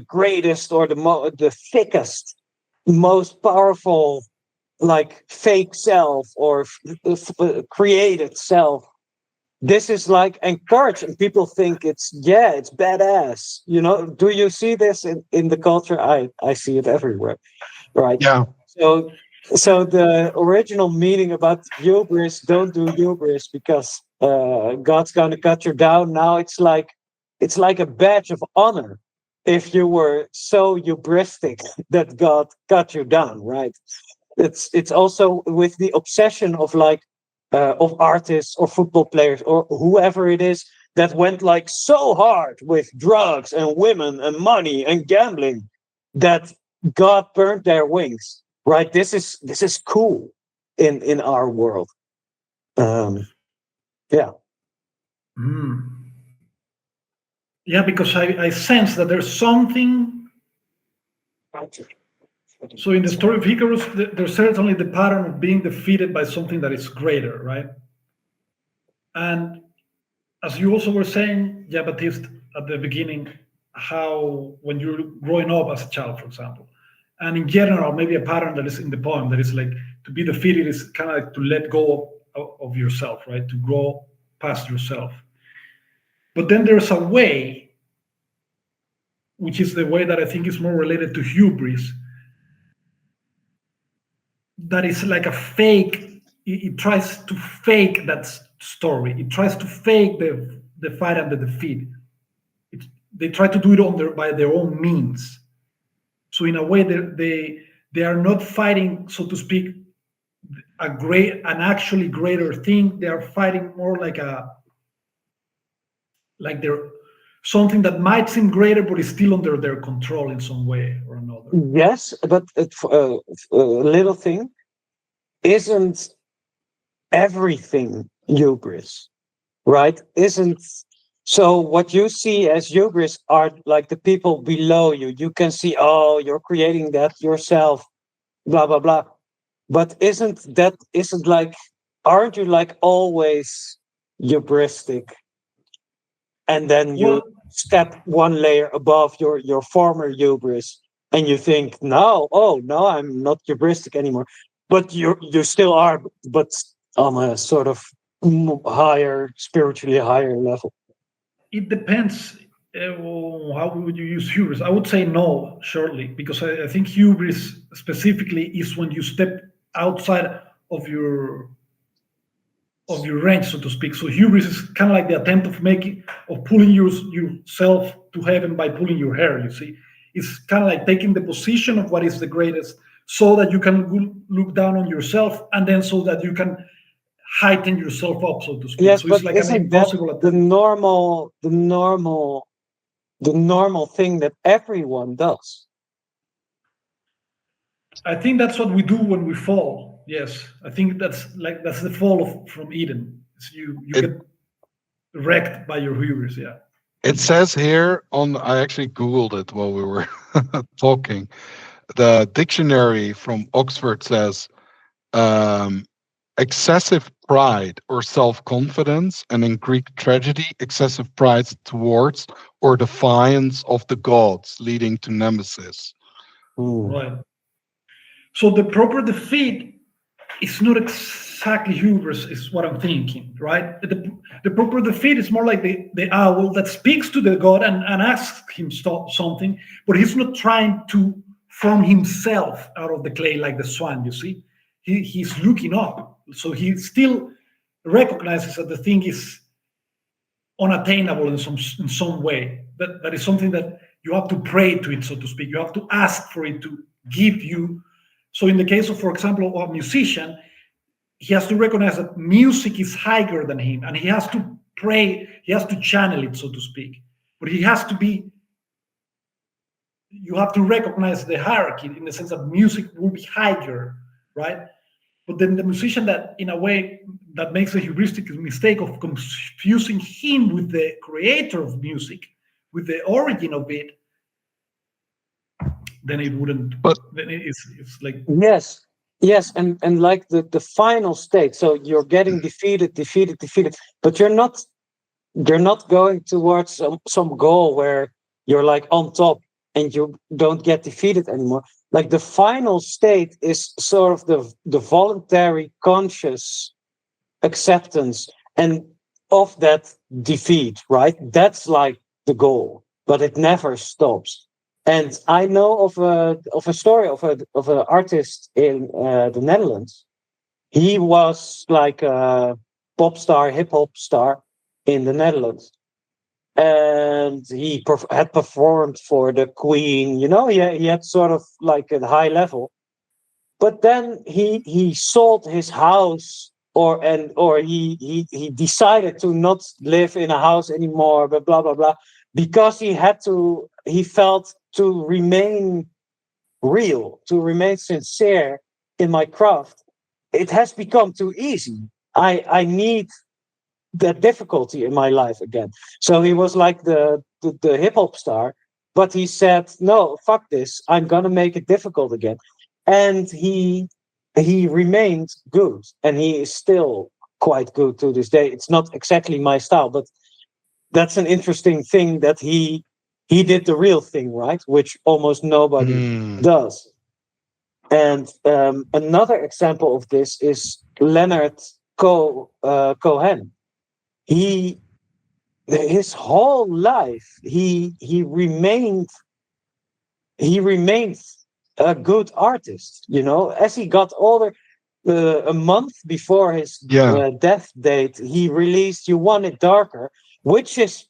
greatest or the thickest, most powerful, like fake self or created self. This is like encouraged, and people think it's, yeah, it's badass. Do you see this in the culture? I see it everywhere, right? Yeah. So the original meaning about hubris, don't do hubris because God's gonna cut you down. Now it's like a badge of honor if you were so hubristic that God cut you down, right? It's also with the obsession of like of artists or football players or whoever it is that went like so hard with drugs and women and money and gambling that God burned their wings. Right? This is cool in our world. Um, yeah. Mm. Yeah, because I sense that there's something. So in the story of Icarus, there's certainly the pattern of being defeated by something that is greater, right? And as you also were saying, yeah, Baptiste, at the beginning, how when you're growing up as a child, for example, and in general, maybe a pattern that is in the poem that is like to be defeated is kind of like to let go of yourself, right? To grow past yourself. But then there's a way, which is the way that I think is more related to hubris, that is like a fake. It tries to fake that story. It tries to fake the fight and the defeat. It, they try to do it by their own means. So in a way, they are not fighting, so to speak, an actually greater thing. They are fighting more like they're something that might seem greater, but is still under their control in some way or another. Yes, but a little thing isn't everything hubris, right? Isn't so what you see as hubris are like the people below you. You can see, oh, you're creating that yourself, blah blah blah. But isn't like, aren't you like always hubristic? And then you Well, step one layer above your former hubris, and you think, no, oh no, I'm not hubristic anymore, but you still are, but on a sort of higher, spiritually higher level. It depends. How would you use hubris? I would say no, shortly, because I think hubris specifically is when you step outside of your of your range, so to speak. So hubris is kind of like the attempt of pulling yourself to heaven by pulling your hair. You see, it's kind of like taking the position of what is the greatest, so that you can look down on yourself, and then so that you can heighten yourself up, so to speak. Yes, So it's but like an isn't that impossible the attempt. normal thing that everyone does? I think that's what we do when we fall. Yes, I think that's the fall from Eden. It's you It get wrecked by your hubris. Yeah. it says here on, I actually Googled it while we were talking. The dictionary from Oxford says um, excessive pride or self-confidence, and in Greek tragedy, excessive pride towards or defiance of the gods, leading to nemesis. Hmm. Right. So the proper defeat is not exactly hubris, is what I'm thinking, right? The proper defeat is more like the owl that speaks to the god and asks him something, but he's not trying to form himself out of the clay like the swan, you see? He's looking up. So he still recognizes that the thing is unattainable in some way. That is something that you have to pray to it, so to speak. You have to ask for it to give you. So in the case of, for example, a musician, he has to recognize that music is higher than him, and he has to pray, he has to channel it, so to speak. But he has to be, you have to recognize the hierarchy in the sense that music will be higher, right? But then the musician, that in a way that makes a heuristic mistake of confusing him with the creator of music, with the origin of it, then it wouldn't, But then it's like, Yes, yes, and like the final state. So you're getting defeated, but you're not going towards some goal where you're like on top and you don't get defeated anymore. Like the final state is sort of the voluntary conscious acceptance and of that defeat, right? That's like the goal, but it never stops. And I know of a story of an artist in the Netherlands. He was like a pop star, hip hop star in the Netherlands, and he had performed for the Queen. He had sort of like a high level, but then he sold his house, or he decided to not live in a house anymore, but blah blah blah, because he felt to remain real, to remain sincere in my craft. It has become too easy. I need that difficulty in my life again. So he was like the hip hop star, but he said, "No, fuck this. I'm gonna make it difficult again." And he remained good, and he is still quite good to this day. It's not exactly my style, but that's an interesting thing that he did the real thing, right? Which almost nobody mm, does. And another example of this is Leonard Cohen. He his whole life he remained a good artist. As he got older, a month before his yeah, death date, he released "You Want It Darker," which is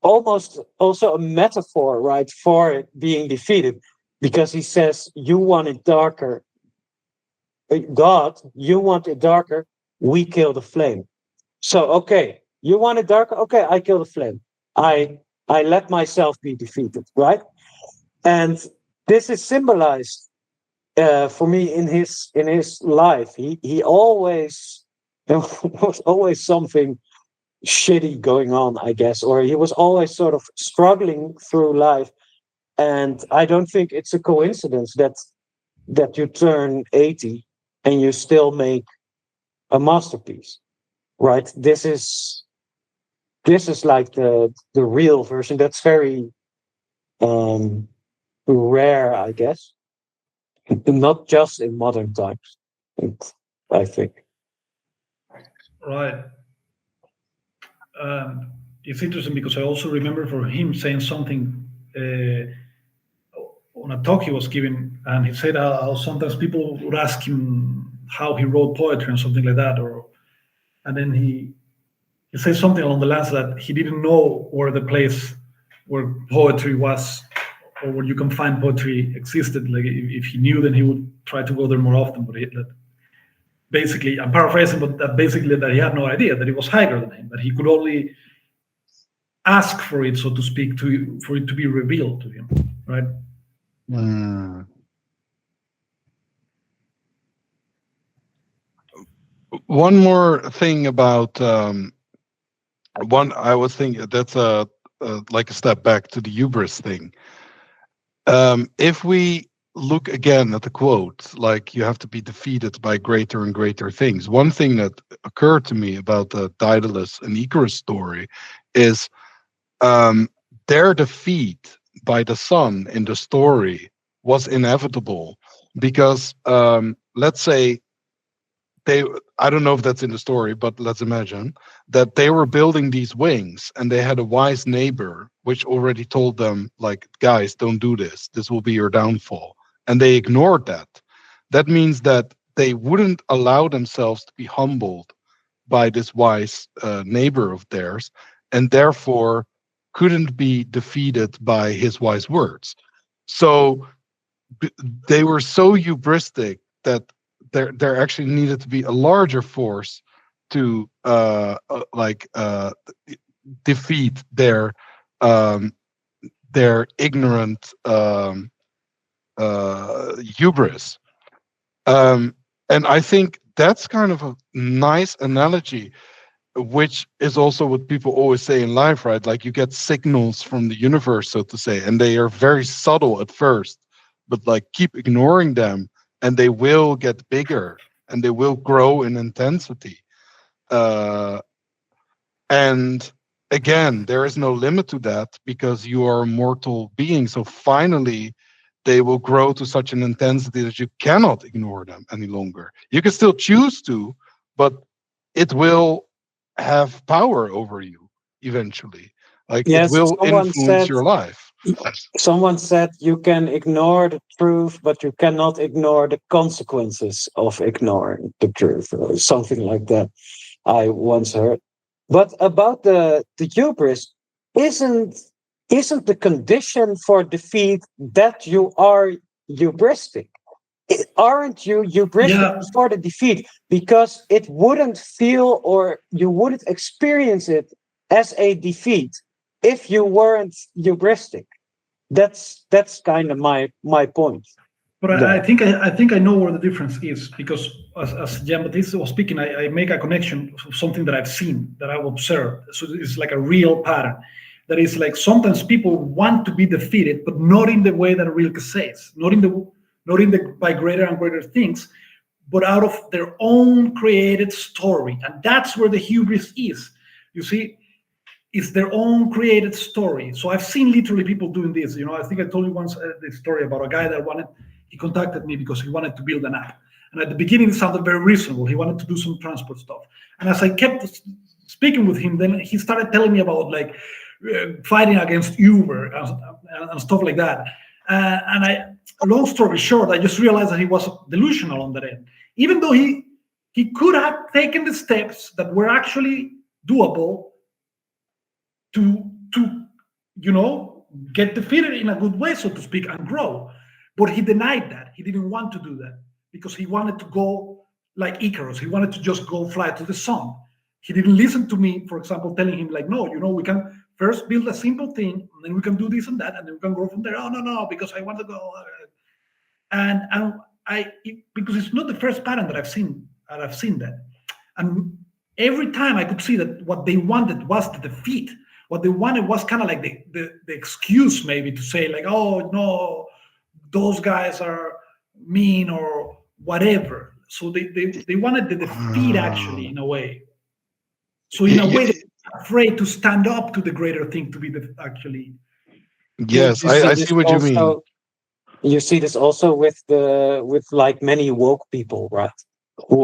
almost also a metaphor, right, for being defeated, because he says, "You want it darker, God. You want it darker. We kill the flame." So okay, you want it darker? Okay, I kill the flame. I I let myself be defeated, right? And this is symbolized for me in his life. He always there was always something shitty going on, I guess, or he was always sort of struggling through life. And I don't think it's a coincidence that you turn 80 and you still make a masterpiece, right? This is this is like the real version. That's very um, rare, I guess. Not just in modern times. It- I think. Right. Um, it's interesting because I also remember for him saying something on a talk he was giving, and he said how sometimes people would ask him how he wrote poetry and something like that, or and then he said something along the lines that he didn't know where the place where poetry was or where you can find poetry existed. Like if he knew, then he would try to go there more often. But that basically, I'm paraphrasing, but that basically that he had no idea that it was higher than him, that he could only ask for it, so to speak, to for it to be revealed to him, right? Mm. One more thing about one. I was thinking that's a like a step back to the hubris thing. If we look again at the quote, like you have to be defeated by greater and greater things. One thing that occurred to me about the Daedalus and Icarus story is um, their defeat by the sun in the story was inevitable because let's say they I don't know if that's in the story, but let's imagine that they were building these wings and they had a wise neighbor which already told them, like, guys, don't do this, this will be your downfall, and they ignored that. That means that they wouldn't allow themselves to be humbled by this wise neighbor of theirs, and therefore couldn't be defeated by his wise words. So b- they were so hubristic that there actually needed to be a larger force to defeat um, their ignorant hubris. And I think that's kind of a nice analogy, which is also what people always say in life, right? Like you get signals from the universe, so to say, and they are very subtle at first, but like keep ignoring them and they will get bigger and they will grow in intensity. Uh, and again, there is no limit to that because you are a mortal being. So finally, they will grow to such an intensity that you cannot ignore them any longer. You can still choose to, but it will have power over you eventually. Like it Yes, will influence your life. someone said you can ignore the truth, but you cannot ignore the consequences of ignoring the truth, or something like that. I once heard. But about the hubris, isn't isn't the condition for defeat that you are hubristic? Aren't you hubristic Yeah, before the defeat? Because it wouldn't feel, or you wouldn't experience it as a defeat if you weren't hubristic. That's kind of my point but I there. think I think I know where the difference is because as Jean Baptiste was speaking, I make a connection of something that I've seen, that I've observed. So it's like a real pattern. That is like sometimes people want to be defeated, but not in the way that Rilke says, not in the by greater and greater things, but out of their own created story, and that's where the hubris is. You see, it's their own created story. So I've seen literally people doing this. I think I told you once the story about a guy that he contacted me because he wanted to build an app. And at the beginning, it sounded very reasonable. He wanted to do some transport stuff. And as I kept speaking with him, then he started telling me about like fighting against Uber and stuff like that. Long story short, I just realized that he was delusional on that end. Even though he could have taken the steps that were actually doable to get defeated in a good way, so to speak, and grow. But he denied that. He didn't want to do that because he wanted to go like Icarus. He wanted to just go fly to the sun. He didn't listen to me, for example, telling him like, no, we can first build a simple thing, and then we can do this and that, and then we can grow from there. Oh no, because I want to go. And because it's not the first pattern that I've seen that. And every time I could see that what they wanted was the defeat. What they wanted was kind of like the excuse maybe to say like, oh no, those guys are mean or whatever. So they wanted the defeat actually Uh, in a way. So in y- a way, they y- afraid to stand up to the greater thing to be the actually. Yes, you see I this see what you mean. also. You see this also with like many woke people, right? Who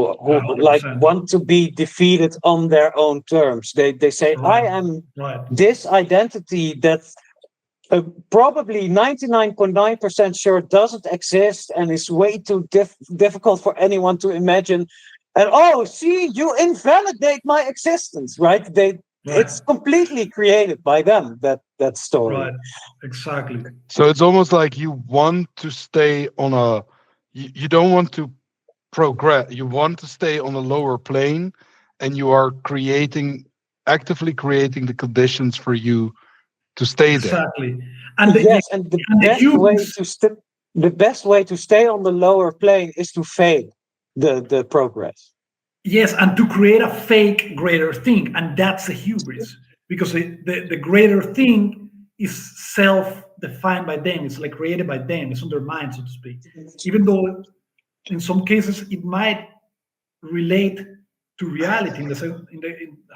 like 100%. want to be defeated on their own terms. They say I Right. am Right. this identity that probably 99.9% sure doesn't exist and is way too difficult for anyone to imagine. And oh, see, you invalidate my existence, right? Right. It's completely created by them, that story. Right. Exactly. So it's almost like you want to stay on a, you don't want to progress. You want to stay on a lower plane, and you are actively creating the conditions for you to stay there. Exactly. And Yes, and and the humans, the best way to stay on the lower plane is to fade the progress. yes, and to create a fake greater thing, and that's a hubris because the greater thing is self-defined by them. It's like created by them. It's on their mind, so to speak. Even though in some cases it might relate to reality in the sense in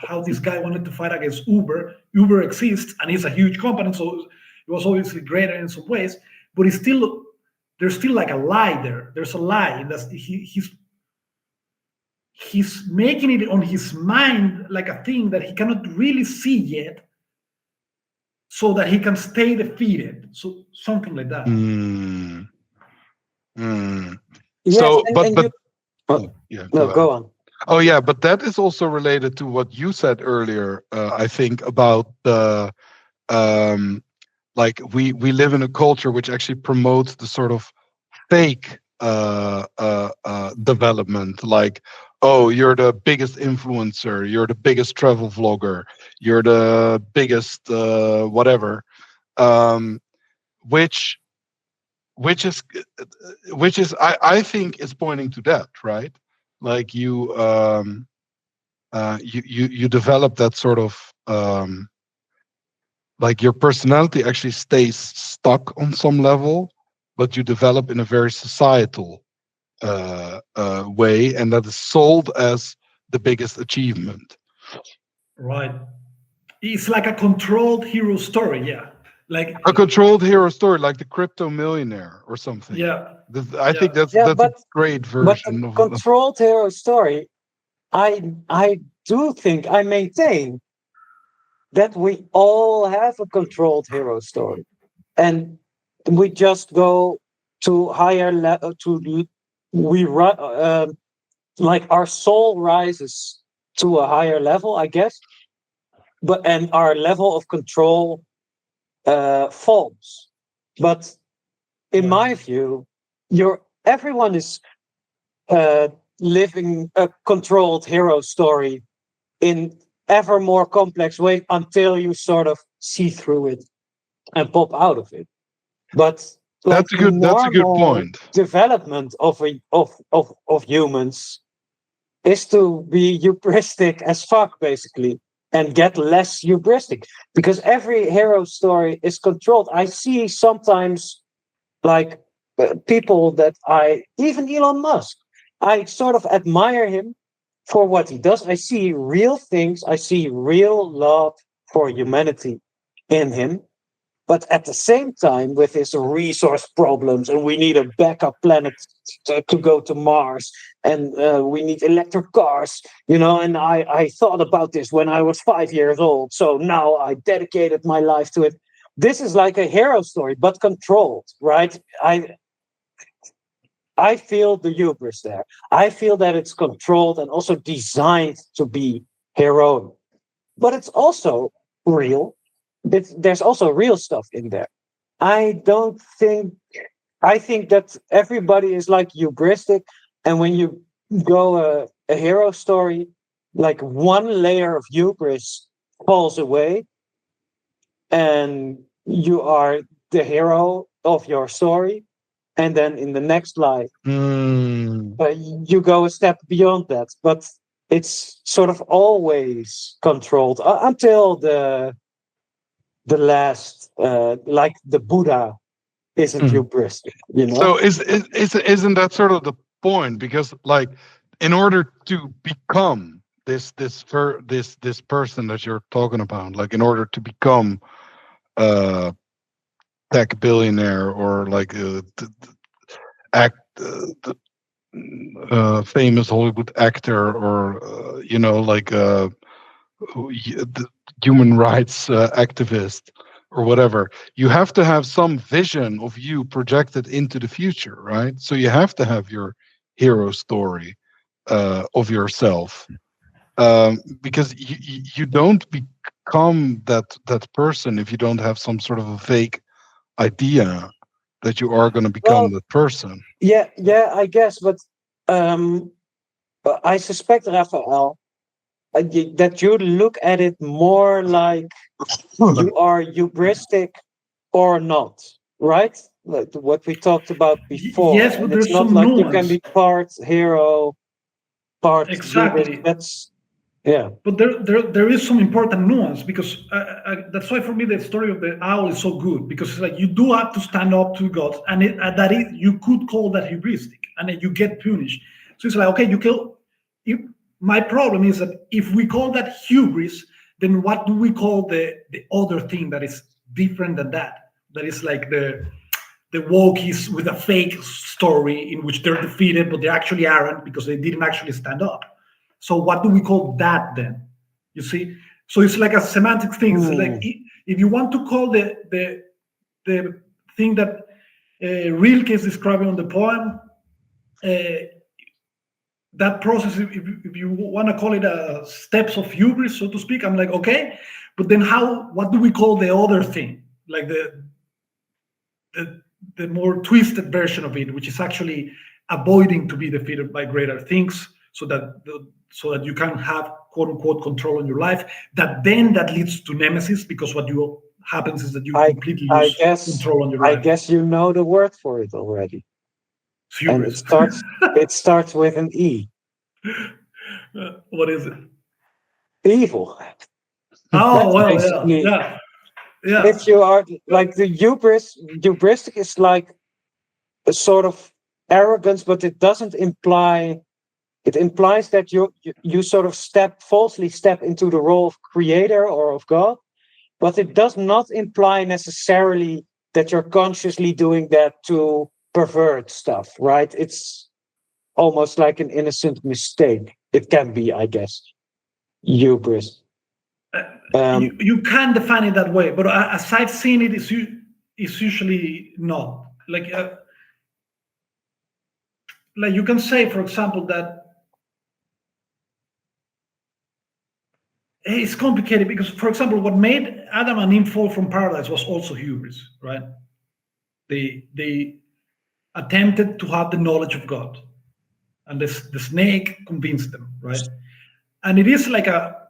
how this guy wanted to fight against Uber. Uber exists and it's a huge company, so it was obviously greater in some ways, but it's still there's still like a lie there. There's a lie in that he's making it on his mind like a thing that he cannot really see yet, so that he can stay defeated. So something like that. Mm, mm. Yes, So, but and you oh, yeah, no, go ahead. go on. Oh yeah, but that is also related to what you said earlier. I think about the um, like we live in a culture which actually promotes the sort of fake development. Like, oh, you're the biggest influencer, you're the biggest travel vlogger, you're the biggest whatever, um, which which is I think is pointing to that, right? Like you develop that sort of like your personality actually stays stuck on some level, but you develop in a very societal way, and that is sold as the biggest achievement. Right. It's like a controlled hero story, yeah. A Like, controlled hero story, like the crypto millionaire or something. yeah, I think yeah, Yeah, that's a great but the version of controlled hero story, I do think I maintain that we all have a controlled hero story, and we just go to higher level we run like our soul rises to a higher level, I guess, but and our level of control falls. But in right, my view, everyone is uh, living a controlled hero story in ever more complex way until you sort of see through it and pop out of it. But like the that's a good normal point. development of humans is to be hubristic as fuck, basically, and get less hubristic. Because every hero story is controlled. I see sometimes like people that even Elon Musk, I sort of admire him for what he does. I see real things. I see real love for humanity in him. But at the same time, with his resource problems, and we need a backup planet to go to Mars, and we need electric cars, and I thought about this when I was 5 years old. So now I dedicated my life to it. This is like a hero story, but controlled, right? I feel the hubris there. I feel that it's controlled and also designed to be heroic, but it's also real. There's also real stuff in there. I don't think, I think that everybody is like hubristic. And when you go a hero story, like one layer of hubris falls away and you are the hero of your story. And then in the next life, Mm. you go a step beyond that. But it's sort of always controlled until the last, like the Buddha isn't Mhm. hubristic, So isn't that sort of the point? Because like, in order to become this person that you're talking about, like in order to become a tech billionaire or like act famous Hollywood actor or like the human rights activist or whatever, you have to have some vision of you projected into the future, right? So you have to have your hero story of yourself, because you don't become that person if you don't have some sort of a vague idea that you are going to become Well, that person. yeah, yeah, I guess, um, but I suspect, Raphael, that you look at it more like you are hubristic or not, right? Like what we talked about before. Yes, And but it's there's not some like you can nuance. be part hero, part hubris. Exactly. That's, yeah. But there is some important nuance because that's why for me the story of the owl is so good because it's like you do have to stand up to gods and you could call that hubristic and then you get punished. So it's like okay, you kill. You, my problem is that if we call that hubris, then what do we call the other thing that is different than that? That is like the wokies with a fake story in which they're defeated, but they actually aren't because they didn't actually stand up. So what do we call that then? You see, so it's like a semantic thing. It's like Hmm. if you want to call the thing that Rilke is describing on the poem, uh, that process, if you want to call it steps of hubris, so to speak, I'm like okay, but then how? What do we call the other thing? Like the the more twisted version of it, which is actually avoiding to be defeated by greater things, so that you can have quote unquote control on your life. That leads to nemesis because what you happens is that you I completely I lose guess control on your I life. guess you know the word for it already. It's And hubris. it starts with an E. What is it? Evil. Oh That's well, yeah, basically, yeah, yeah. if you are like the hubristic is like a sort of arrogance, but it doesn't imply, it implies that you sort of falsely step into the role of creator or of God, but it does not imply necessarily that you're consciously doing that to pervert stuff, right? It's almost like an innocent mistake. It can be, I guess, hubris. Uh, Um, you can define it that way, but aside seeing it is usually not like you can say, for example, that it's complicated because, for example, what made Adam and Eve fall from paradise was also hubris, right? They attempted to have the knowledge of God, and the snake convinced them, right? And it is like a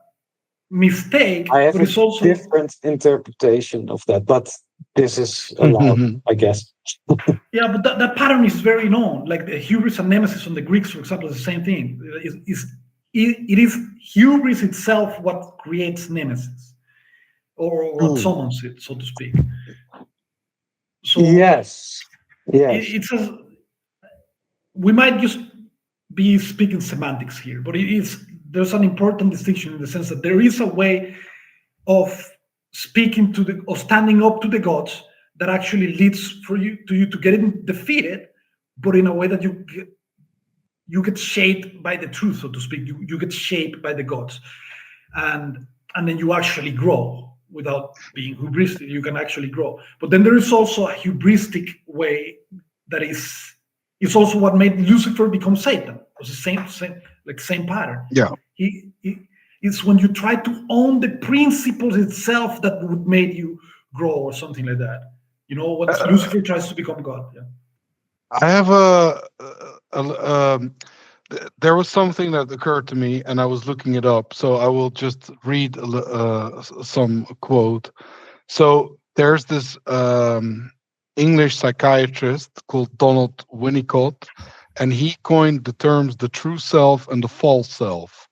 I mistake, have but a it's also different interpretation of that, but this is allowed, I guess. yeah, but that pattern is very known. Like the hubris and nemesis on the Greeks, for example, is the same thing. It is hubris itself what creates nemesis or what Hmm. summons it, so to speak. So Yes. Yes. it's a, we might just be speaking semantics here, but it is there's an important distinction in the sense that there is a way of speaking to the or standing up to the gods that actually leads for you to getting defeated, but in a way that you get shaped by the truth, so to speak. You get shaped by the gods, and and then you actually grow without being hubristic. You can actually grow. But then there is also a hubristic way that is also what made Lucifer become Satan. It was the same pattern. Yeah. He it's when you try to own the principles itself that would make you grow or something like that. You know what Uh, Lucifer tries to become God. Yeah. I have there was something that occurred to me, and I was looking it up. So I will just read some quote. So there's this English psychiatrist called Donald Winnicott, and he coined the terms the true self and the false self.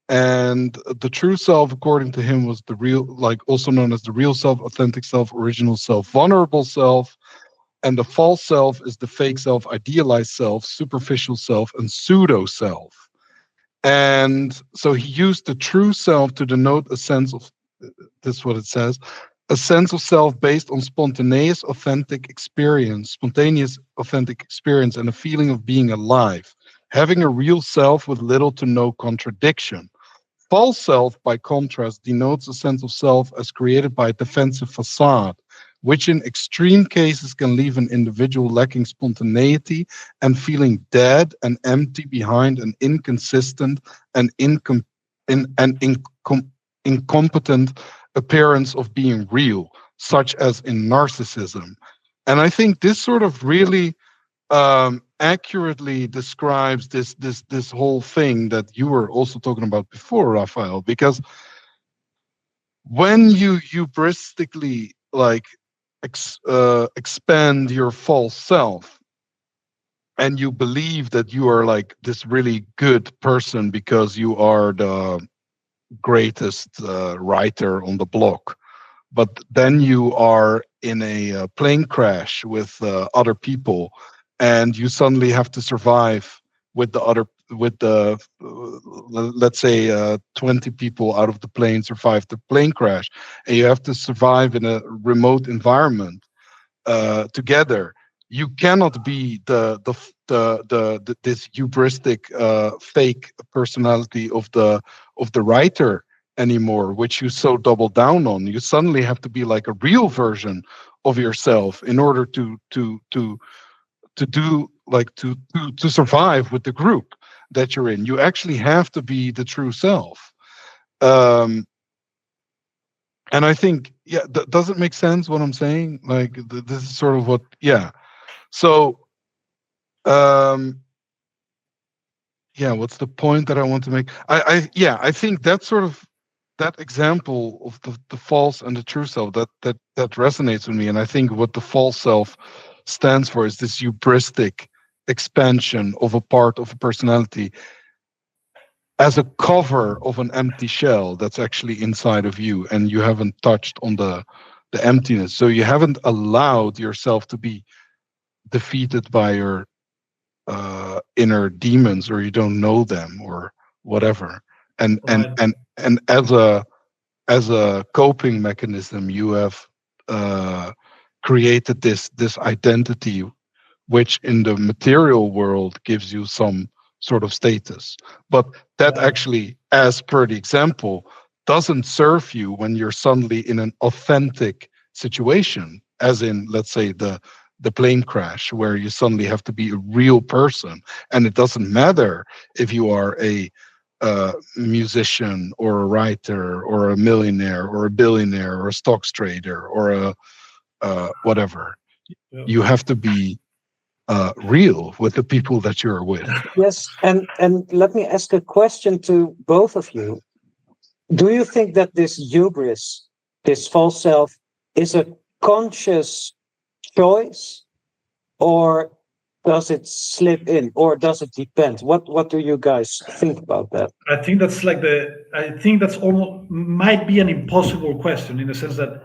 And the true self, according to him, was the real, like also known as the real self, authentic self, original self, vulnerable self. And the false self is the fake self, idealized self, superficial self, and pseudo self. And so he used the true self to denote a sense of, this is what it says, a sense of self based on spontaneous, authentic experience, and a feeling of being alive, having a real self with little to no contradiction. False self, by contrast, denotes a sense of self as created by a defensive facade, which in extreme cases can leave an individual lacking spontaneity and feeling dead and empty behind an inconsistent and incompetent appearance of being real, such as in narcissism. And I think this sort of really accurately describes this whole thing that you were also talking about before, Raphael. Because when you hubristically like expand your false self, and you believe that you are like this really good person because you are the greatest writer on the block, but then you are in a plane crash with other people, and you suddenly have to survive with the other with the let's say 20 people out of the plane survived the plane crash, and you have to survive in a remote environment together. You cannot be this hubristic fake personality of the writer anymore, which you so double down on. You suddenly have to be like a real version of yourself in order to do like to survive with the group that you're in. You actually have to be the true self. Um, and I think, yeah, does it make sense what I'm saying? Like this is sort of what, yeah. So, um, yeah, what's the point that I want to make? Yeah, I think that sort of that example of the false and the true self that resonates with me, and I think what the false self stands for is this hubristic expansion of a part of a personality as a cover of an empty shell that's actually inside of you, and you haven't touched on the emptiness. So you haven't allowed yourself to be defeated by your inner demons, or you don't know them or whatever. and and Right. and and as a coping mechanism, you have uh created this identity, which in the material world gives you some sort of status, but that Right. actually, as per the example, doesn't serve you when you're suddenly in an authentic situation, as in, let's say, the plane crash, where you suddenly have to be a real person, and it doesn't matter if you are a musician or a writer or a millionaire or a billionaire or a stocks trader or a whatever. Yeah. You have to be real with the people that you're with. Yes, and let me ask a question to both of you. Do you think that this hubris, this false self, is a conscious choice, or does it slip in, or does it depend? What do you guys think about that? I think that's almost might be an impossible question in the sense that,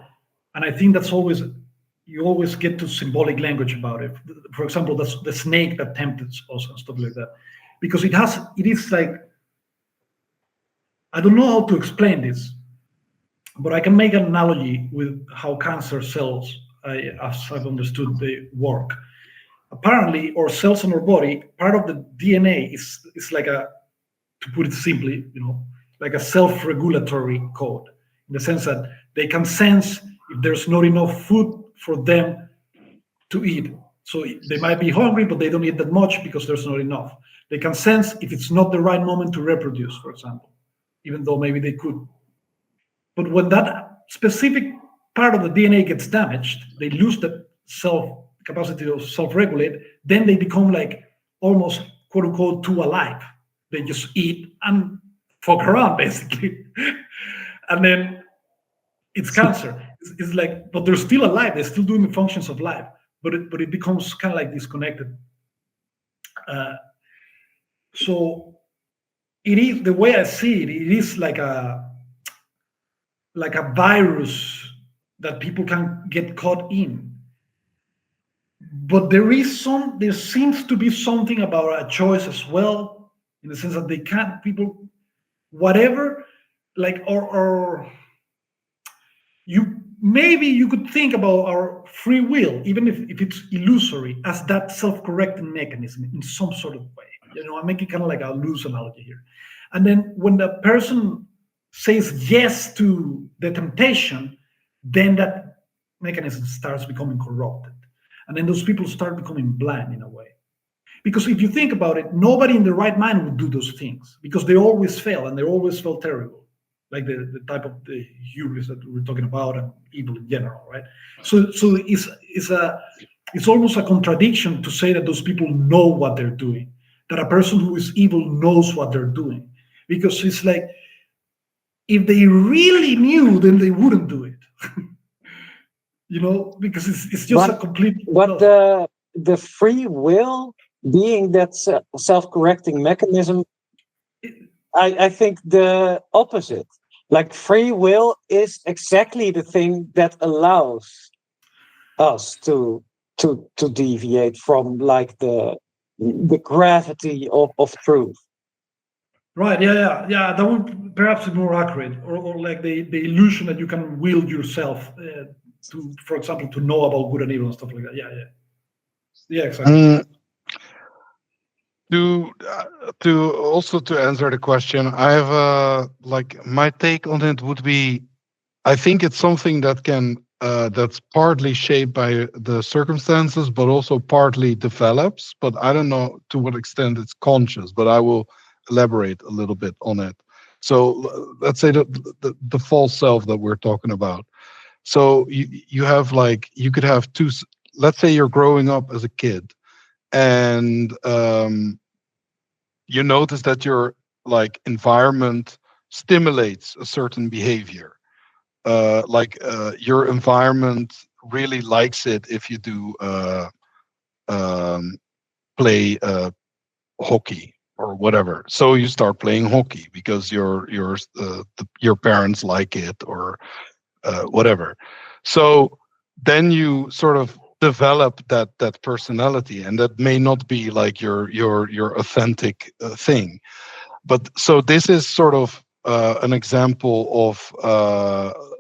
and I think that's always, you always get to symbolic language about it. For example, the snake that tempted us and stuff like that, because it is like, I don't know how to explain this, but I can make an analogy with how cancer cells, as I've understood, they work. Apparently, our cells in our body, part of the DNA is like a, to put it simply, like a self-regulatory code, in the sense that they can sense if there's not enough food for them to eat. So they might be hungry, but they don't eat that much because there's not enough. They can sense if it's not the right moment to reproduce, for example, even though maybe they could. But when that specific part of the DNA gets damaged, they lose the self capacity of self-regulate. Then they become like almost quote unquote too alive. They just eat and fuck around basically, and then it's cancer. It's like, but they're still alive. They're still doing the functions of life, but it becomes kind of like disconnected. Uh, so it is, the way I see it. It is like a virus that people can get caught in. But there seems to be something about a choice as well, in the sense that they can't people whatever like or you maybe you could think about our free will, even if it's illusory, as that self-correcting mechanism in some sort of way. I'm making kind of like a loose analogy here. And then when the person says yes to the temptation, then that mechanism starts becoming corrupted. And then those people start becoming blind in a way. Because if you think about it, nobody in the right mind would do those things because they always fail and they always feel terrible, like the type of the hubris that we're talking about and evil in general, right? So it's almost a contradiction to say that those people know what they're doing, that a person who is evil knows what they're doing, because it's like if they really knew, then they wouldn't do it, because it's just But a complete but the free will being that self-correcting mechanism, I think the opposite. Like free will is exactly the thing that allows us to deviate from like the gravity of truth. Right. Yeah. Yeah. Yeah. That would perhaps be more accurate, or like the illusion that you can will yourself to, for example, to know about good and evil and stuff like that. Yeah. Yeah. Yeah. Exactly. Mm, to also to answer the question, I have like my take on it would be, I think it's something that can that's partly shaped by the circumstances, but also partly develops. But I don't know to what extent it's conscious. But I will elaborate a little bit on it. So let's say the false self that we're talking about. So you have like you could have two. Let's say you're growing up as a kid, and you notice that your like environment stimulates a certain behavior. Your environment really likes it if you do um, play hockey or whatever. So you start playing hockey because your parents like it, or whatever. So then you sort of develop that personality, and that may not be like your authentic thing. But so this is sort of an example of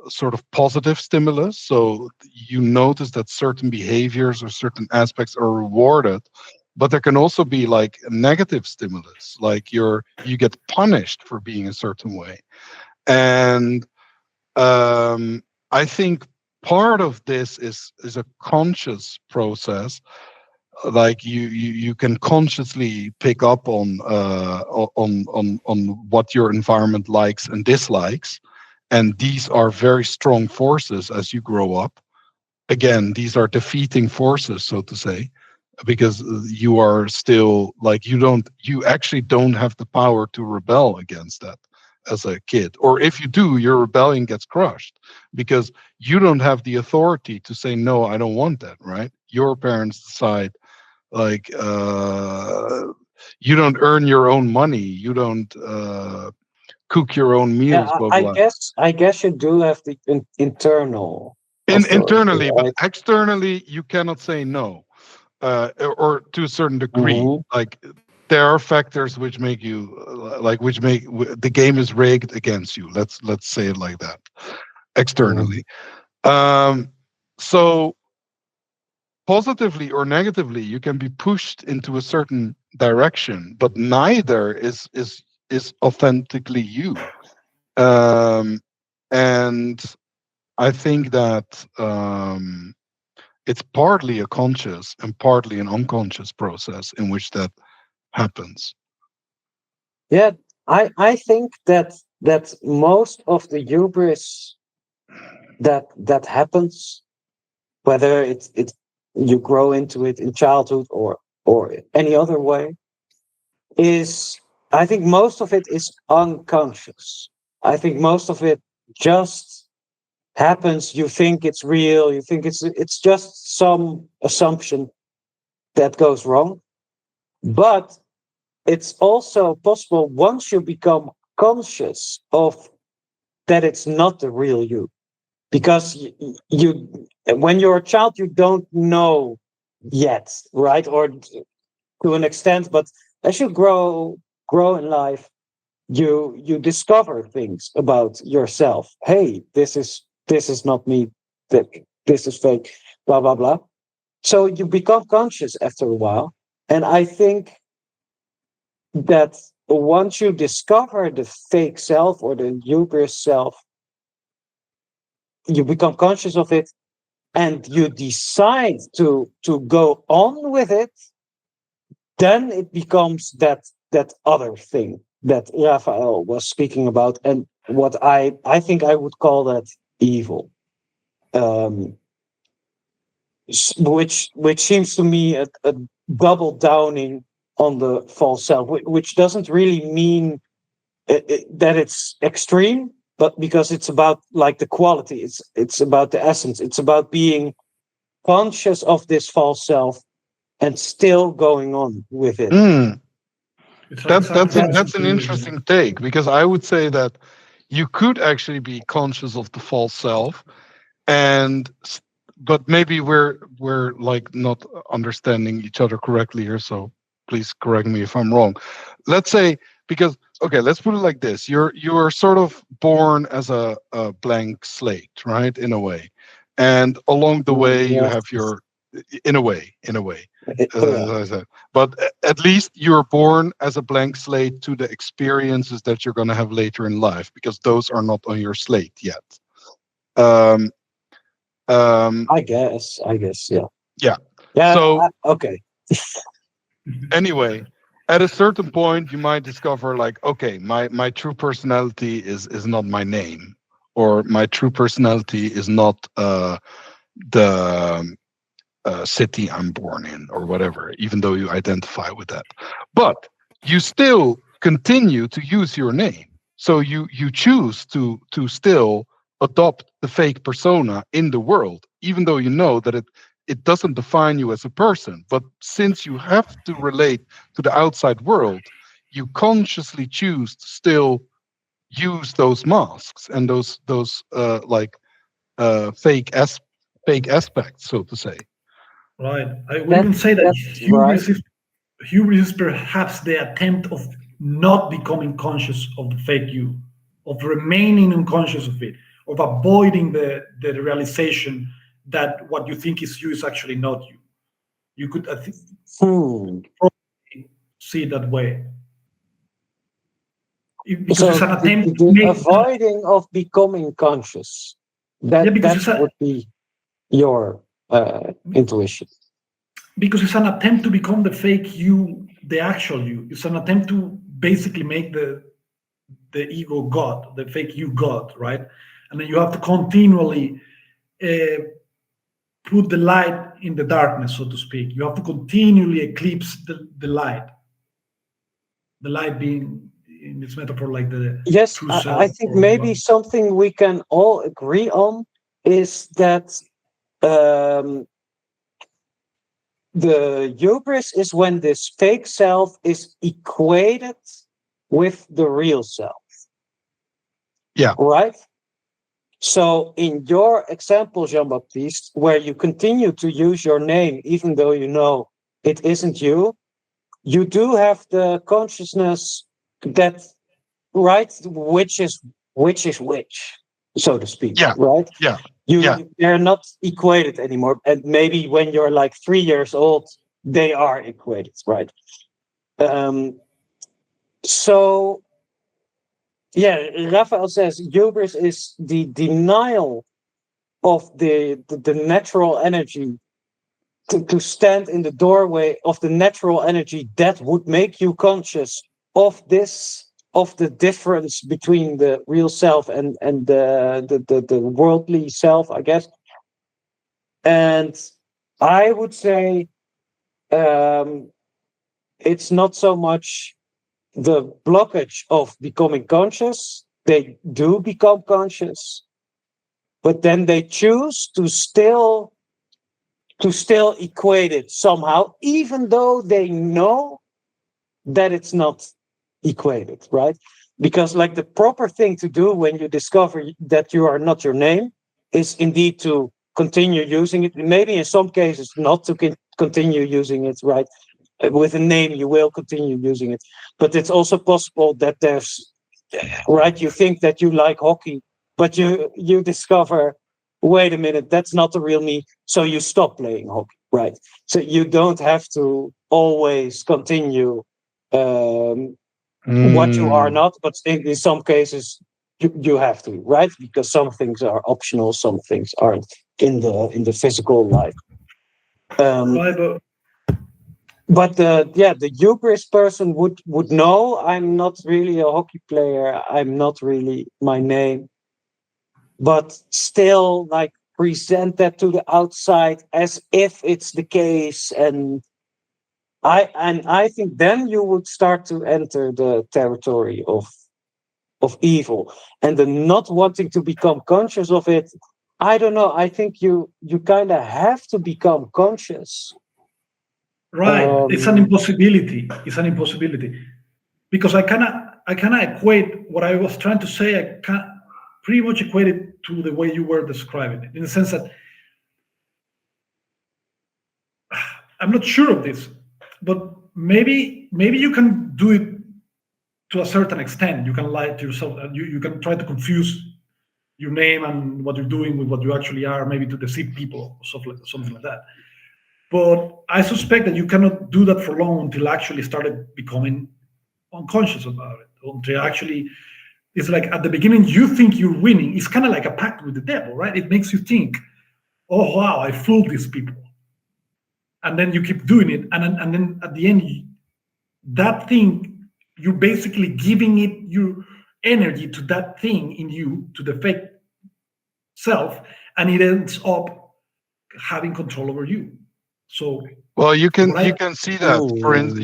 sort of positive stimulus. So you notice that certain behaviors or certain aspects are rewarded, but there can also be like a negative stimulus, like you get punished for being a certain way. And I think part of this is a conscious process. Like you can consciously pick up on what your environment likes and dislikes, and these are very strong forces as you grow up. Again, these are defeating forces, so to say, because you are still like you actually don't have the power to rebel against that as a kid, or if you do, your rebellion gets crushed because you don't have the authority to say no, I don't want that, right? Your parents decide, like you don't earn your own money, you don't cook your own Yeah, meals, blah I blah. guess you do have the internal authority, Internally, but right? externally you cannot say no, or to a certain degree. Hmm. Like there are factors which make you like which make the game is rigged against you. Let's say it like that. Externally, um so positively or negatively you can be pushed into a certain direction, but neither is authentically you. Um and I think that it's partly a conscious and partly an unconscious process in which that happens. Yeah, I think that most of the hubris that happens, whether it's you grow into it in childhood or any other way, is I think most of it is unconscious. I think most of it just happens. You think it's real. You think it's just some assumption that goes wrong. But it's also possible once you become conscious of that it's not the real you, because you when you're a child you don't know yet, right? Or to an extent, but as you grow grow in life, you discover things about yourself. Hey, this is not me. That this is fake. Blah blah blah. So you become conscious after a while, and I think that once you discover the fake self or the hubris self, you become conscious of it, and you decide to go on with it, then it becomes that other thing that Raphael was speaking about, and what I think I would call that evil, um, which seems to me a double downing on the false self, which doesn't really mean that it's extreme, but because it's about like the quality, it's about the essence, it's about being conscious of this false self and still going on with it. Mm, It's like that's an sacrificing to. interesting take, because I would say that you could actually be conscious of the false self, and but maybe we're like not understanding each other correctly here, so please correct me if I'm wrong. Let's say, because okay, let's put it like this: you're sort of born as a blank slate, right, in a way, and along the way you Yes. have your, in a way, Yeah. as I said, but at least you're born as a blank slate to the experiences that you're going to have later in life, because those are not on your slate yet. um I guess, yeah. yeah. Yeah, So okay. anyway, at a certain point you might discover, like, okay, my true personality is not my name, or my true personality is not the city I'm born in, or whatever, even though you identify with that. But you still continue to use your name. So you choose to still adopt the fake persona in the world, even though you know that it doesn't define you as a person. But since you have to relate to the outside world, you consciously choose to still use those masks and those fake fake aspects, so to say. Right. I would even That's say that that's right. hubris is perhaps the attempt of not becoming conscious of the fake you, of remaining unconscious of it, of avoiding the realization that what you think is you is actually not you. You could, I think, Hmm. probably see it that way. Because it's So an attempt to the make, avoiding of becoming conscious, yeah, that would be your intuition. because it's an attempt to become the fake you, the actual you. It's an attempt to basically make the ego God, the fake you God, right? And then you have to continually uh, put the light in the darkness, so to speak. You have to continually eclipse the light being in this metaphor like the Yes, true I self think or maybe one. something we can all agree on is that um, the hubris is when this fake self is equated with the real self, Yeah. right? So, in your example, Jean Baptiste, where you continue to use your name even though you know it isn't you, you do have the consciousness that, right, which is which, so to speak, Yeah. right? Yeah. Yeah. They're not equated anymore, and maybe when you're like 3 years old, they are equated, right? Um, so yeah, Raphael says hubris is the denial of the natural energy to stand in the doorway of the natural energy that would make you conscious of this, of the difference between the real self and the worldly self, I guess. And I would say um, it's not so much the blockage of becoming conscious. They do become conscious, but then they choose to still equate it somehow, even though they know that it's not equated, right? Because, like, the proper thing to do when you discover that you are not your name is indeed to continue using it. Maybe in some cases not to continue using it, right? with a name, you will continue using it. But it's also possible that there's right. You think that you like hockey, but you discover, wait a minute, that's not the real me. So you stop playing hockey, right? So you don't have to always continue what you are Mm. not, but in some cases you have to, right? Because some things are optional, some things aren't in the physical life. Um, Right, but but the hubris person would know I'm not really a hockey player. I'm not really my name, but still like present that to the outside as if it's the case. And I think then you would start to enter the territory of evil, and the not wanting to become conscious of it. I don't know. I think you kind of have to become conscious. right, it's an Um, impossibility. It's an impossibility because I kind of equate what I was trying to say. I can pretty much equate it to the way you were describing it, in the sense that I'm not sure of this, but maybe you can do it to a certain extent. You can lie to yourself. You can try to confuse your name and what you're doing with what you actually are, maybe to deceive people or something like that. But I suspect that you cannot do that for long until actually started becoming unconscious about it. Until actually, it's like at the beginning you think you're winning. It's kind of like a pact with the devil, right? It makes you think, oh wow, I fooled these people, and then you keep doing it, and then at the end, that thing, you're basically giving it your energy to that thing in you, to the fake self, and it ends up having control over you. So Well, you can what you I can see that mm,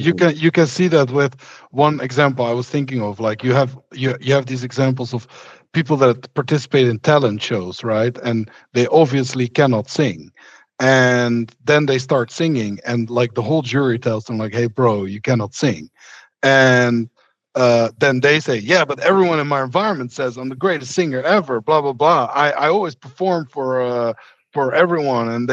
you can see that with one example I was thinking of. Like you have these examples of people that participate in talent shows, right? And they obviously cannot sing. And then they start singing, and like the whole jury tells them, like, "Hey, bro, you cannot sing." And then they say, "Yeah, but everyone in my environment says I'm the greatest singer ever." Blah blah blah. I always perform for everyone, and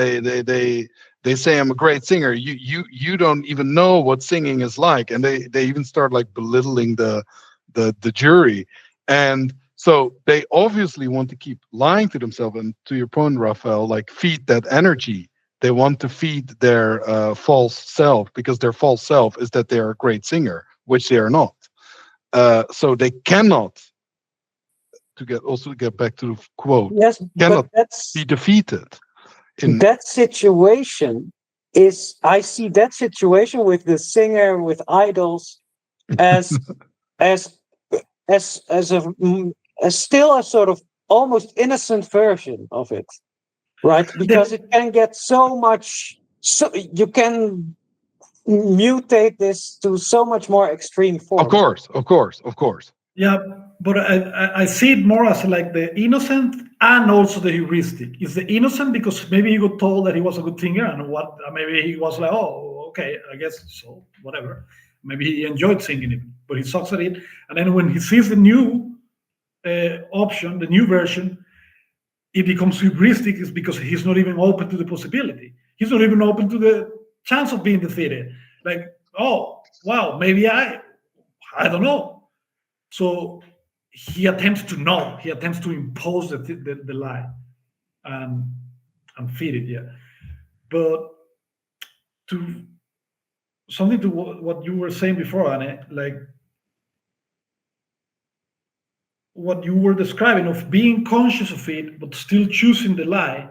they say I'm a great singer. You don't even know what singing is like, and they even start like belittling the jury, and so they obviously want to keep lying to themselves. And to your point, Raphael, like feed that energy. They want to feed their false self, because their false self is that they are a great singer, which they are not. So they cannot, to get back to the quote, yes, but cannot be defeated in. that situation is, I see that situation with the singer with idols as as as a as still a sort of almost innocent version of it, right? Because the, it can get so much, so you can mutate this to so much more extreme Of forms. course, of course, of course. yeah, but I see it more as like the innocent and also the heuristic. Is the innocent because maybe he got told that he was a good singer, and what maybe he was like, oh, okay, I guess so, whatever. Maybe he enjoyed singing it, but he sucks at it. And then when he sees the new option, the new version, it becomes hubristic, is because he's not even open to the possibility. He's not even open to the chance of being defeated. Like, oh, wow, maybe I don't know. So he attempts to know. He attempts to impose the lie and and feed it. Yeah, but to something to what you were saying before, Anne, like what you were describing of being conscious of it but still choosing the lie.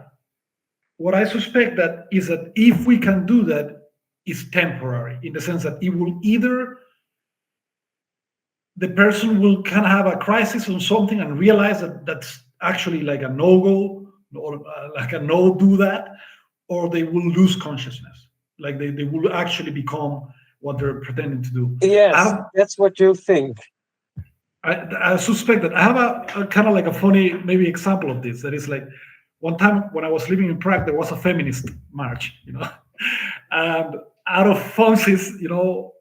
What I suspect that is that if we can do that, is temporary, in the sense that it will either the person will kind of have a crisis on something and realize that that's actually like a no go, or like a no do that, or they will lose consciousness, like they will actually become what they're pretending to do. I Yes, have that's what you think. I suspect that I have a kind of like a funny maybe example of this. That is like one time when I was living in Prague, there was a feminist march, and out of funsies,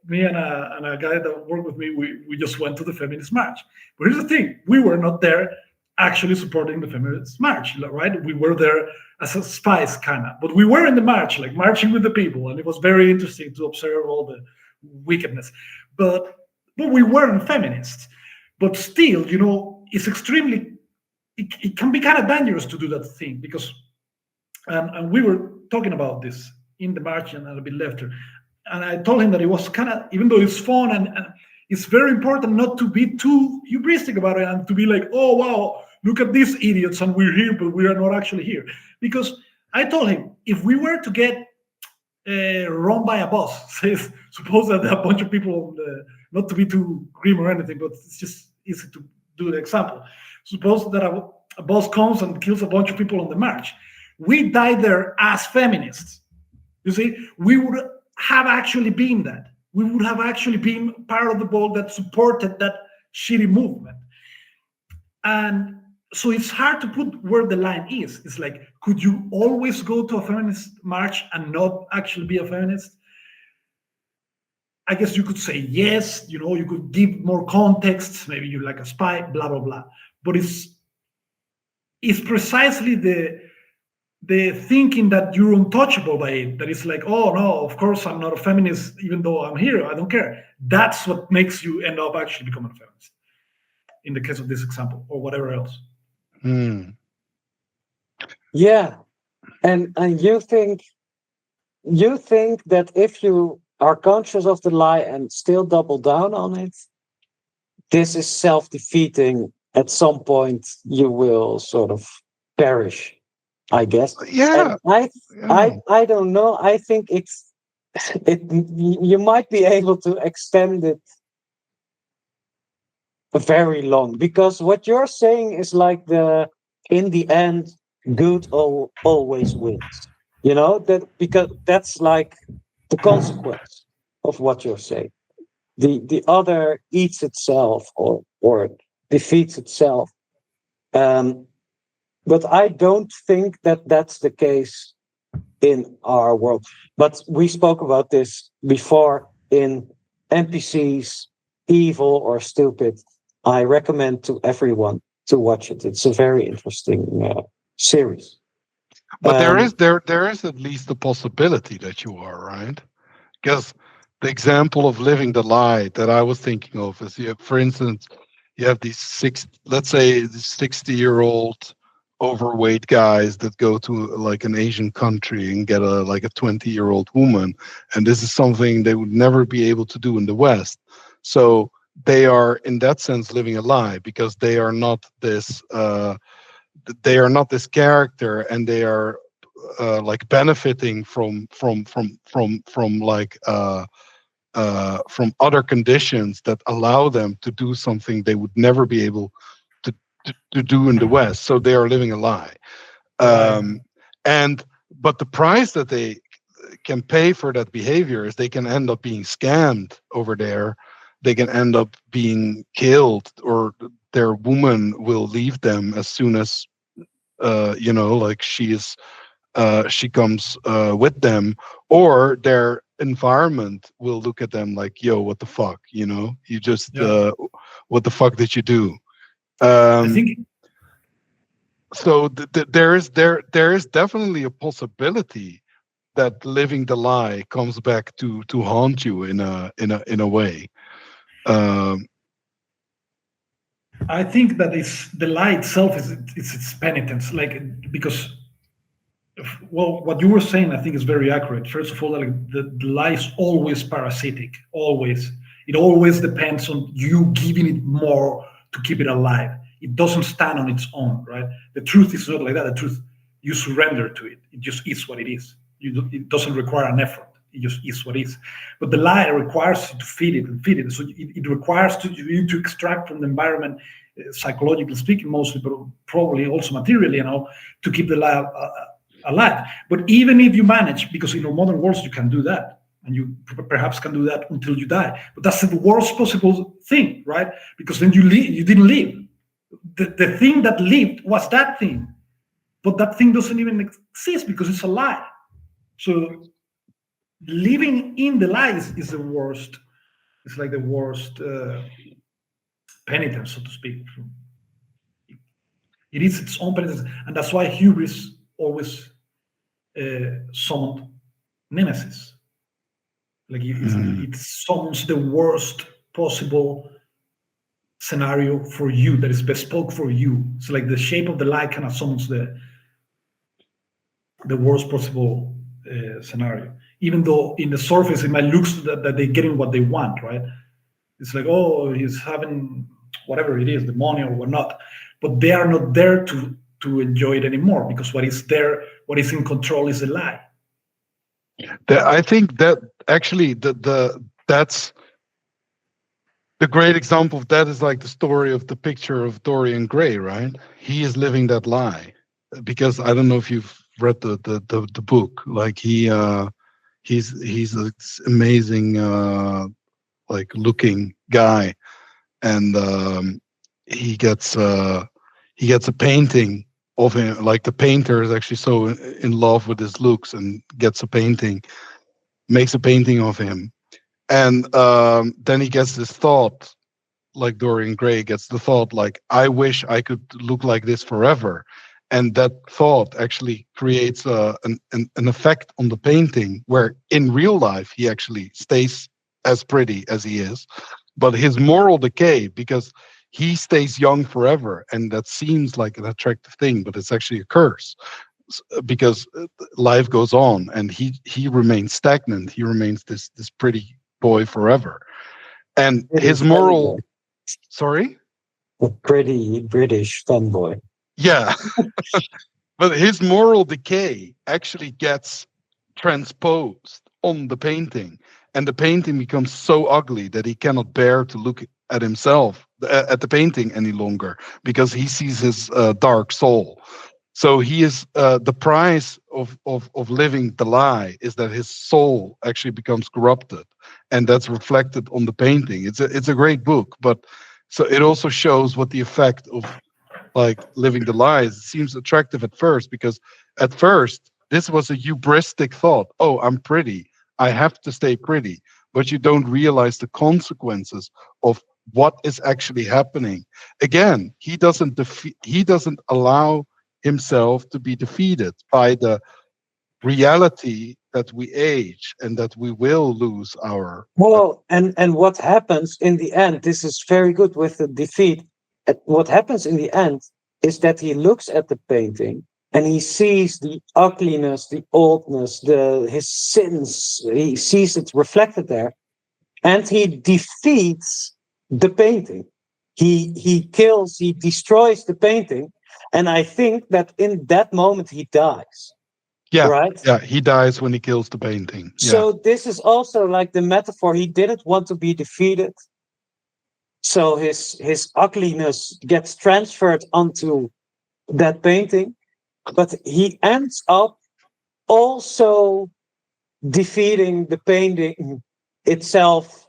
me and a guy that worked with me, we just went to the feminist march. But here's the thing: we were not there actually supporting the feminist march, right? We were there as a spies, kind of, but we were in the march, like marching with the people, and it was very interesting to observe all the wickedness. But we weren't feminists. But still, it's extremely. It can be kind of dangerous to do that thing because, and we were talking about this in the march and a bit later, and I told him that it was kind of, even though it's fun and it's very important not to be too hubristic about it and to be like, oh wow, look at these idiots and we're here, but we are not actually here. Because I told him if we were to get run by a bus, says suppose that there are a bunch of people, not to be too grim or anything, but it's just easy to do the example. Suppose that a bus comes and kills a bunch of people on the march. We died there as feminists. You see, we would have actually been that. We would have actually been part of the ball that supported that shitty movement. And so it's hard to put where the line is. It's like, could you always go to a feminist march and not actually be a feminist? I guess you could say yes, you could give more context, maybe you're like a spy, blah, blah, blah. But it's precisely the thinking that you're untouchable by it, that it's like, oh no, of course I'm not a feminist, even though I'm here, I don't care. That's what makes you end up actually becoming a feminist, in the case of this example, or whatever else. Yeah. And you think that if you are conscious of the lie and still double down on it, this is self-defeating. At some point you will sort of perish, I guess. Yeah. And I don't know. I think you might be able to extend it very long, because what you're saying is like in the end, good always wins. That, because that's like the consequence of what you're saying. The other eats itself, or defeats itself. But I don't think that that's the case in our world. But we spoke about this before in NPCs, evil or stupid. I recommend to everyone to watch it. It's a very interesting series. But Um, there is at least the possibility that you are right, because the example of living the lie that I was thinking of is, for instance, you have these let's say 60-year-old overweight guys that go to like an Asian country and get a 20-year-old woman, and this is something they would never be able to do in the West. So they are in that sense living a lie, because they are not this character, and they are like benefiting from other conditions that allow them to do something they would never be able to do in the West. So they are living a lie. Right. And but the price that they can pay for that behavior is they can end up being scammed over there. They can end up being killed, or their woman will leave them as soon as like she comes with them, or their environment will look at them like, yo, what the fuck, you just Yeah. what the fuck did you do? I think So there is definitely a possibility that living the lie comes back to haunt you in a way. um I think that it's the lie itself is its penitence, like, because well, what you were saying, I think, is very accurate. First of all, like the lie is always parasitic. Always, it always depends on you giving it more to keep it alive. It doesn't stand on its own, right? The truth is not like that. The truth, you surrender to it. It just is what it is. It doesn't require an effort. It just is what it is. But the lie requires you to feed it and feed it. So it requires you to extract from the environment, psychologically speaking, mostly, but probably also materially, to keep the lie alive. But even if you manage, because in our modern worlds you can do that, and you perhaps can do that until you die, but that's the worst possible thing, right? Because then you didn't live. The thing that lived was that thing, but that thing doesn't even exist because it's a lie. So living in the lies is the worst. It's like the worst penitence, so to speak. It is its own penitence, and that's why hubris always summoned nemesis. Like Mm. it summons the worst possible scenario for you that is bespoke for you. So like the shape of the light kind of summons the worst possible scenario. Even though in the surface it might look that they're getting what they want, right? It's like, oh, he's having whatever it is, the money or whatnot, but they are not there to enjoy it anymore because what is there, what is in control, is a lie. I think that actually the that's the great example of that is like the story of the picture of Dorian Gray, right? He is living that lie because I don't know if you've read the book. Like he's this amazing like looking guy, and he gets a painting of him. Like the painter is actually so in love with his looks and gets a painting, makes a painting of him, and then he gets this thought, like Dorian Gray gets the thought, like, I wish I could look like this forever. And that thought actually creates an effect on the painting where in real life he actually stays as pretty as he is. But his moral decay, because he stays young forever, and that seems like an attractive thing, but it's actually a curse because life goes on and he remains stagnant. He remains this pretty boy forever. And his British moral, fanboy. sorry? A pretty British fanboy. Yeah, but his moral decay actually gets transposed on the painting, and the painting becomes so ugly that he cannot bear to look at himself at the painting any longer because he sees his dark soul. So he is the price of living the lie is that his soul actually becomes corrupted, and that's reflected on the painting. It's a great book, but so it also shows what the effect of like living the lies. It seems attractive at first because at first this was a hubristic thought. Oh, I'm pretty. I have to stay pretty. But you don't realize the consequences of what is actually happening. Again, he doesn't allow himself to be defeated by the reality that we age and that we will lose our Well, and what happens in the end, this is very good with the defeat. What happens in the end is that he looks at the painting and he sees the ugliness, the oldness, the his sins. He sees it reflected there, and he defeats the painting. He kills, he destroys the painting, and I think that in that moment he dies. yeah, Right? yeah, he dies when he kills the painting. Yeah. So this is also like the metaphor. He didn't want to be defeated. So his ugliness gets transferred onto that painting, but he ends up also defeating the painting itself,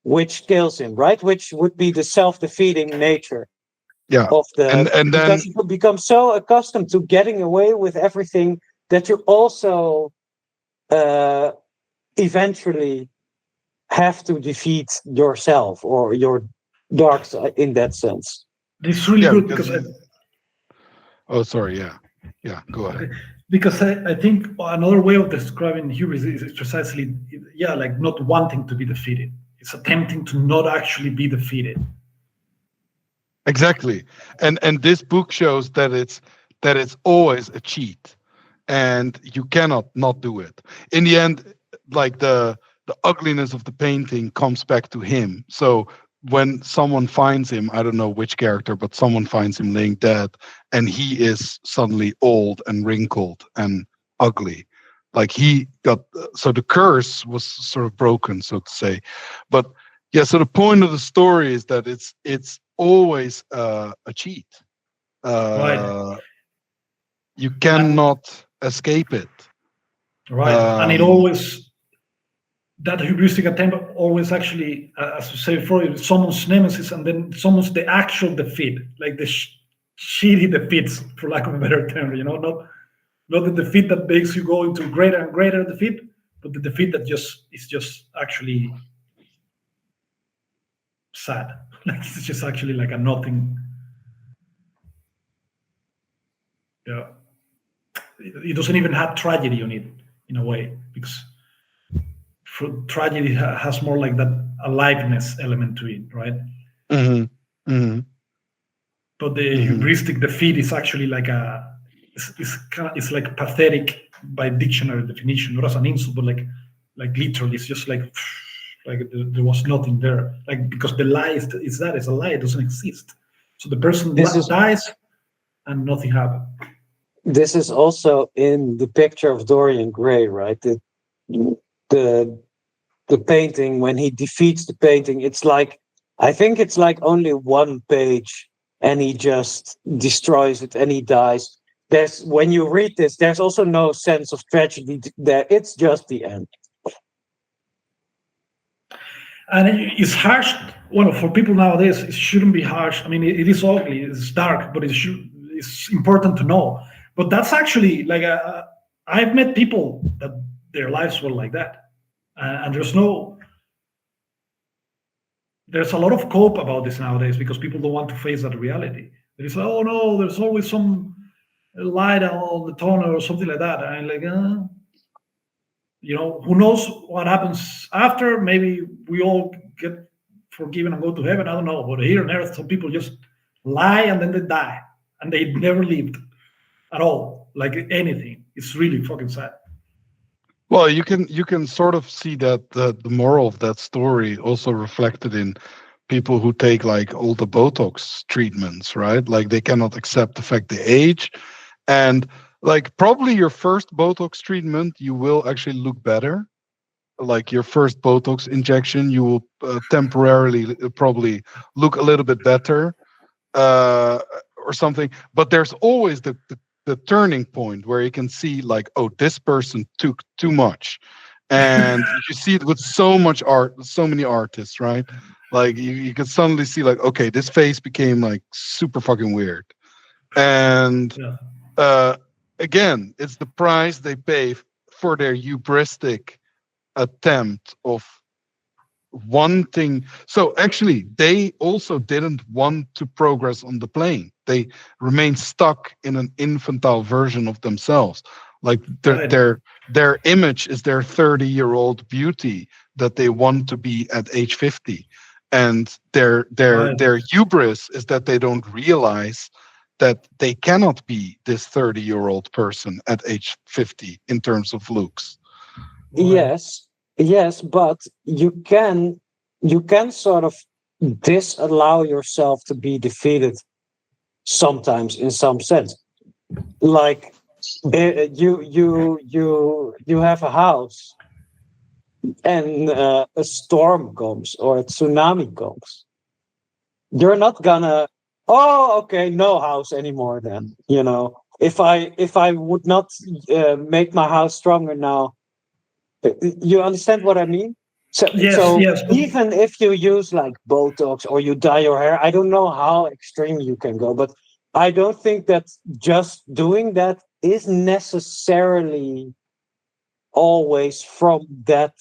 which kills him, right? Which would be the self-defeating nature Yeah. of the, And because then you become so accustomed to getting away with everything that you also uh, eventually have to defeat yourself or your dark side in that sense. This is really yeah, good because because you oh sorry, yeah. Yeah, go ahead. okay, because I think another way of describing hubris is precisely, yeah, like not wanting to be defeated. It's attempting to not actually be defeated. Exactly. And this book shows that it's always a cheat and you cannot not do it. In the end, like the ugliness of the painting comes back to him. So when someone finds him, I don't know which character, but someone finds him laying dead and he is suddenly old and wrinkled and ugly. Like he got so the curse was sort of broken, so to say. But yeah, so the point of the story is that it's always a cheat. Right, Uh, you and cannot escape it. and it Um, always, that heuristic attempt always actually, as you say before, it's someone's nemesis and then someone's the actual defeat, like the shitty defeats, for lack of a better term. Not the defeat that makes you go into greater and greater defeat, but the defeat that just is just actually sad. Like it's just actually like a nothing. Yeah, it doesn't even have tragedy on it in a way, because tragedy has more like that aliveness element to it, right? Hmm. Hmm. But the Hmm. heuristic defeat is actually like it's like pathetic by dictionary definition, not as an insult, but like literally, it's just like there was nothing there, like because the lie is that it's a lie, it doesn't exist. So the person This is dies and nothing happened. this is also in the picture of Dorian Gray, right? The the painting, when he defeats the painting, it's like, I think it's like only one page, and he just destroys it and he dies. There's, when you read this, there's also no sense of tragedy there. It's just the end. And it's harsh. Well, for people nowadays, it shouldn't be harsh. I mean, it is ugly, it's dark, but it's important to know. But that's actually like I've met people that their lives were like that, and there's a lot of cope about this nowadays because people don't want to face that reality. There is, oh no, there's always some light on the tunnel or something like that. And I'm like, who knows what happens after? Maybe we all get forgiven and go to heaven. I don't know. But here on earth, some people just lie and then they die and they never lived at all, like anything. It's really fucking sad. Well, you can sort of see that the moral of that story also reflected in people who take like all the Botox treatments, right? Like they cannot accept the fact they age, and like probably your first Botox treatment, you will actually look better. Like your first Botox injection, you will temporarily probably look a little bit better, uh, or something. But there's always the turning point where you can see like, oh, this person took too much, and you see it with so much art, so many artists, right? Like you can suddenly see like, okay, this face became like super fucking weird, and Yeah. uh, again, it's the price they pay for their hubristic attempt of wanting. So actually they also didn't want to progress on the plane. They remained stuck in an infantile version of themselves, like Right. their image is their 30-year-old beauty that they want to be at age 50, and Right. their hubris is that they don't realize that they cannot be this 30-year-old person at age 50 in terms of looks. Right. Yes, yes, but you can sort of disallow yourself to be defeated sometimes in some sense. Like you have a house, and a storm comes or a tsunami comes. You're not gonna, oh, okay, no house anymore then. If I would not make my house stronger now. You understand what I mean? So, Yes. so Yes. But even if you use like Botox or you dye your hair, I don't know how extreme you can go, but I don't think that just doing that is necessarily always from that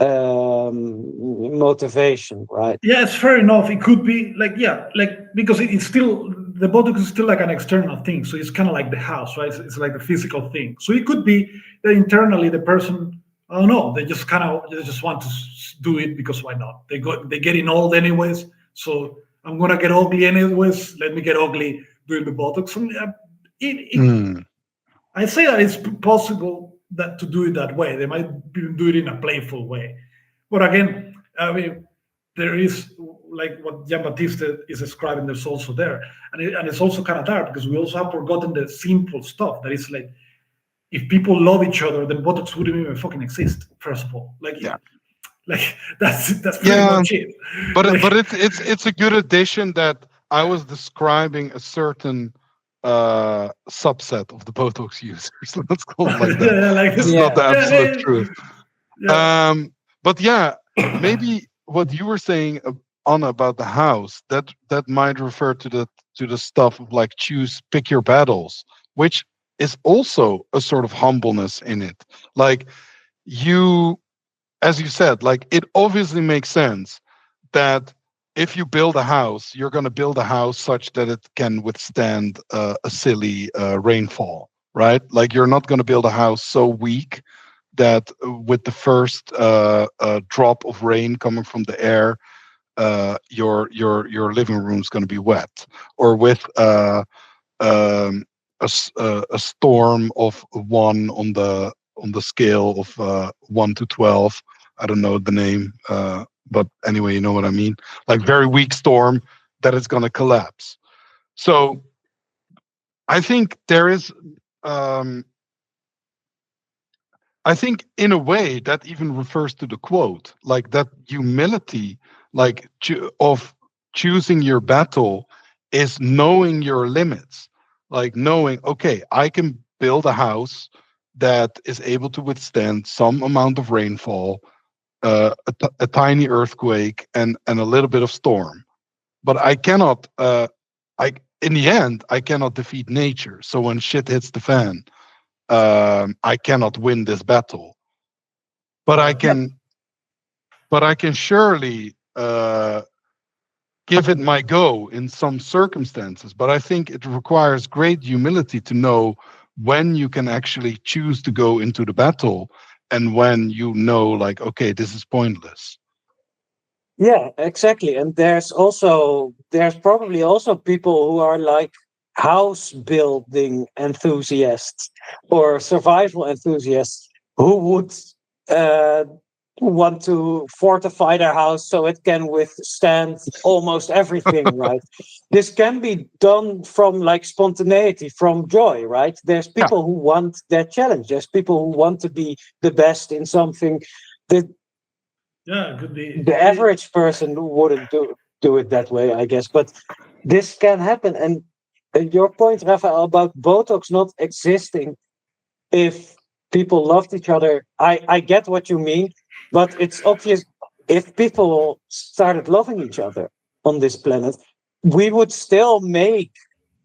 motivation, right? yeah, it's fair enough. It could be like, yeah, like because it's still the Botox is still like an external thing, so it's kind of like the house, right? It's like a physical thing. So it could be that internally the person, I don't know, they just want to do it because why not? They getting old anyways, so I'm gonna get ugly anyways. Let me get ugly doing the Botox. And it Mm. I say that it's possible that to do it that way. They might do it in a playful way, but again, I mean, there is like what Jean Baptiste is describing. There's also there, and it's also kind of dark because we also have forgotten the simple stuff that is like if people love each other, then Botox wouldn't even fucking exist. First of all, Yeah. like that's pretty Yeah, much it. but Like it's a good addition that I was describing a certain subset of the Botox users. Let's call it like that. yeah, like This is not the Yeah. yeah, absolute truth. yeah, But yeah, maybe what you were saying on about the house, that might refer to the stuff of like pick your battles, which is also a sort of humbleness in it. Like you, as you said, like it obviously makes sense that if you build a house, you're going to build a house such that it can withstand a silly rainfall, right? Like you're not going to build a house so weak that with the first drop of rain coming from the air, your living room is going to be wet, or with a storm of one on the scale of 1 to 12. I don't know the name, but anyway, you know what I mean. Like very weak storm that is going to collapse. So I think there is. Um, I think in a way that even refers to the quote, like that humility, like of choosing your battle is knowing your limits, like knowing, okay, I can build a house that is able to withstand some amount of rainfall, a tiny earthquake, and a little bit of storm, but I cannot. I In the end, I cannot defeat nature. So when shit hits the fan, I cannot win this battle, but I Yeah. can, but I can surely give it my go in some circumstances. But I think it requires great humility to know when you can actually choose to go into the battle and when you know, like, okay, this is pointless. Yeah, exactly. And there's probably also people who are like house building enthusiasts or survival enthusiasts who would uh, want to fortify their house so it can withstand almost everything, right? This can be done from like spontaneity, from joy, right? There's Yeah, people who want that challenge. There's people who want to be the best in something. The Yeah, it could be. the average person wouldn't do it that way, I guess. But this can happen. And your point, Rafael, about Botox not existing if people loved each other, I get what you mean, but it's obvious if people started loving each other on this planet, we would still make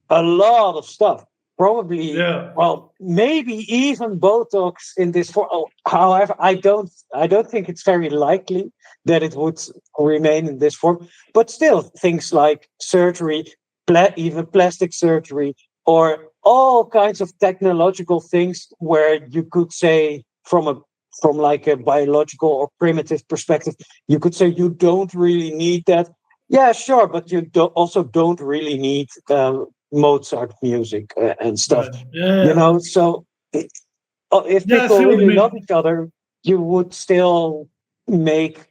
a lot of stuff. Probably, Yeah. well, maybe even Botox in this form. Oh, however, I don't think it's very likely that it would remain in this form. But still, things like surgery, even plastic surgery, or all kinds of technological things where you could say from like a biological or primitive perspective, you could say you don't really need that. Yeah, sure, but also don't really need Mozart music and stuff, Right. Yeah. So if Yeah, I people see what you really love mean. each other, you would still make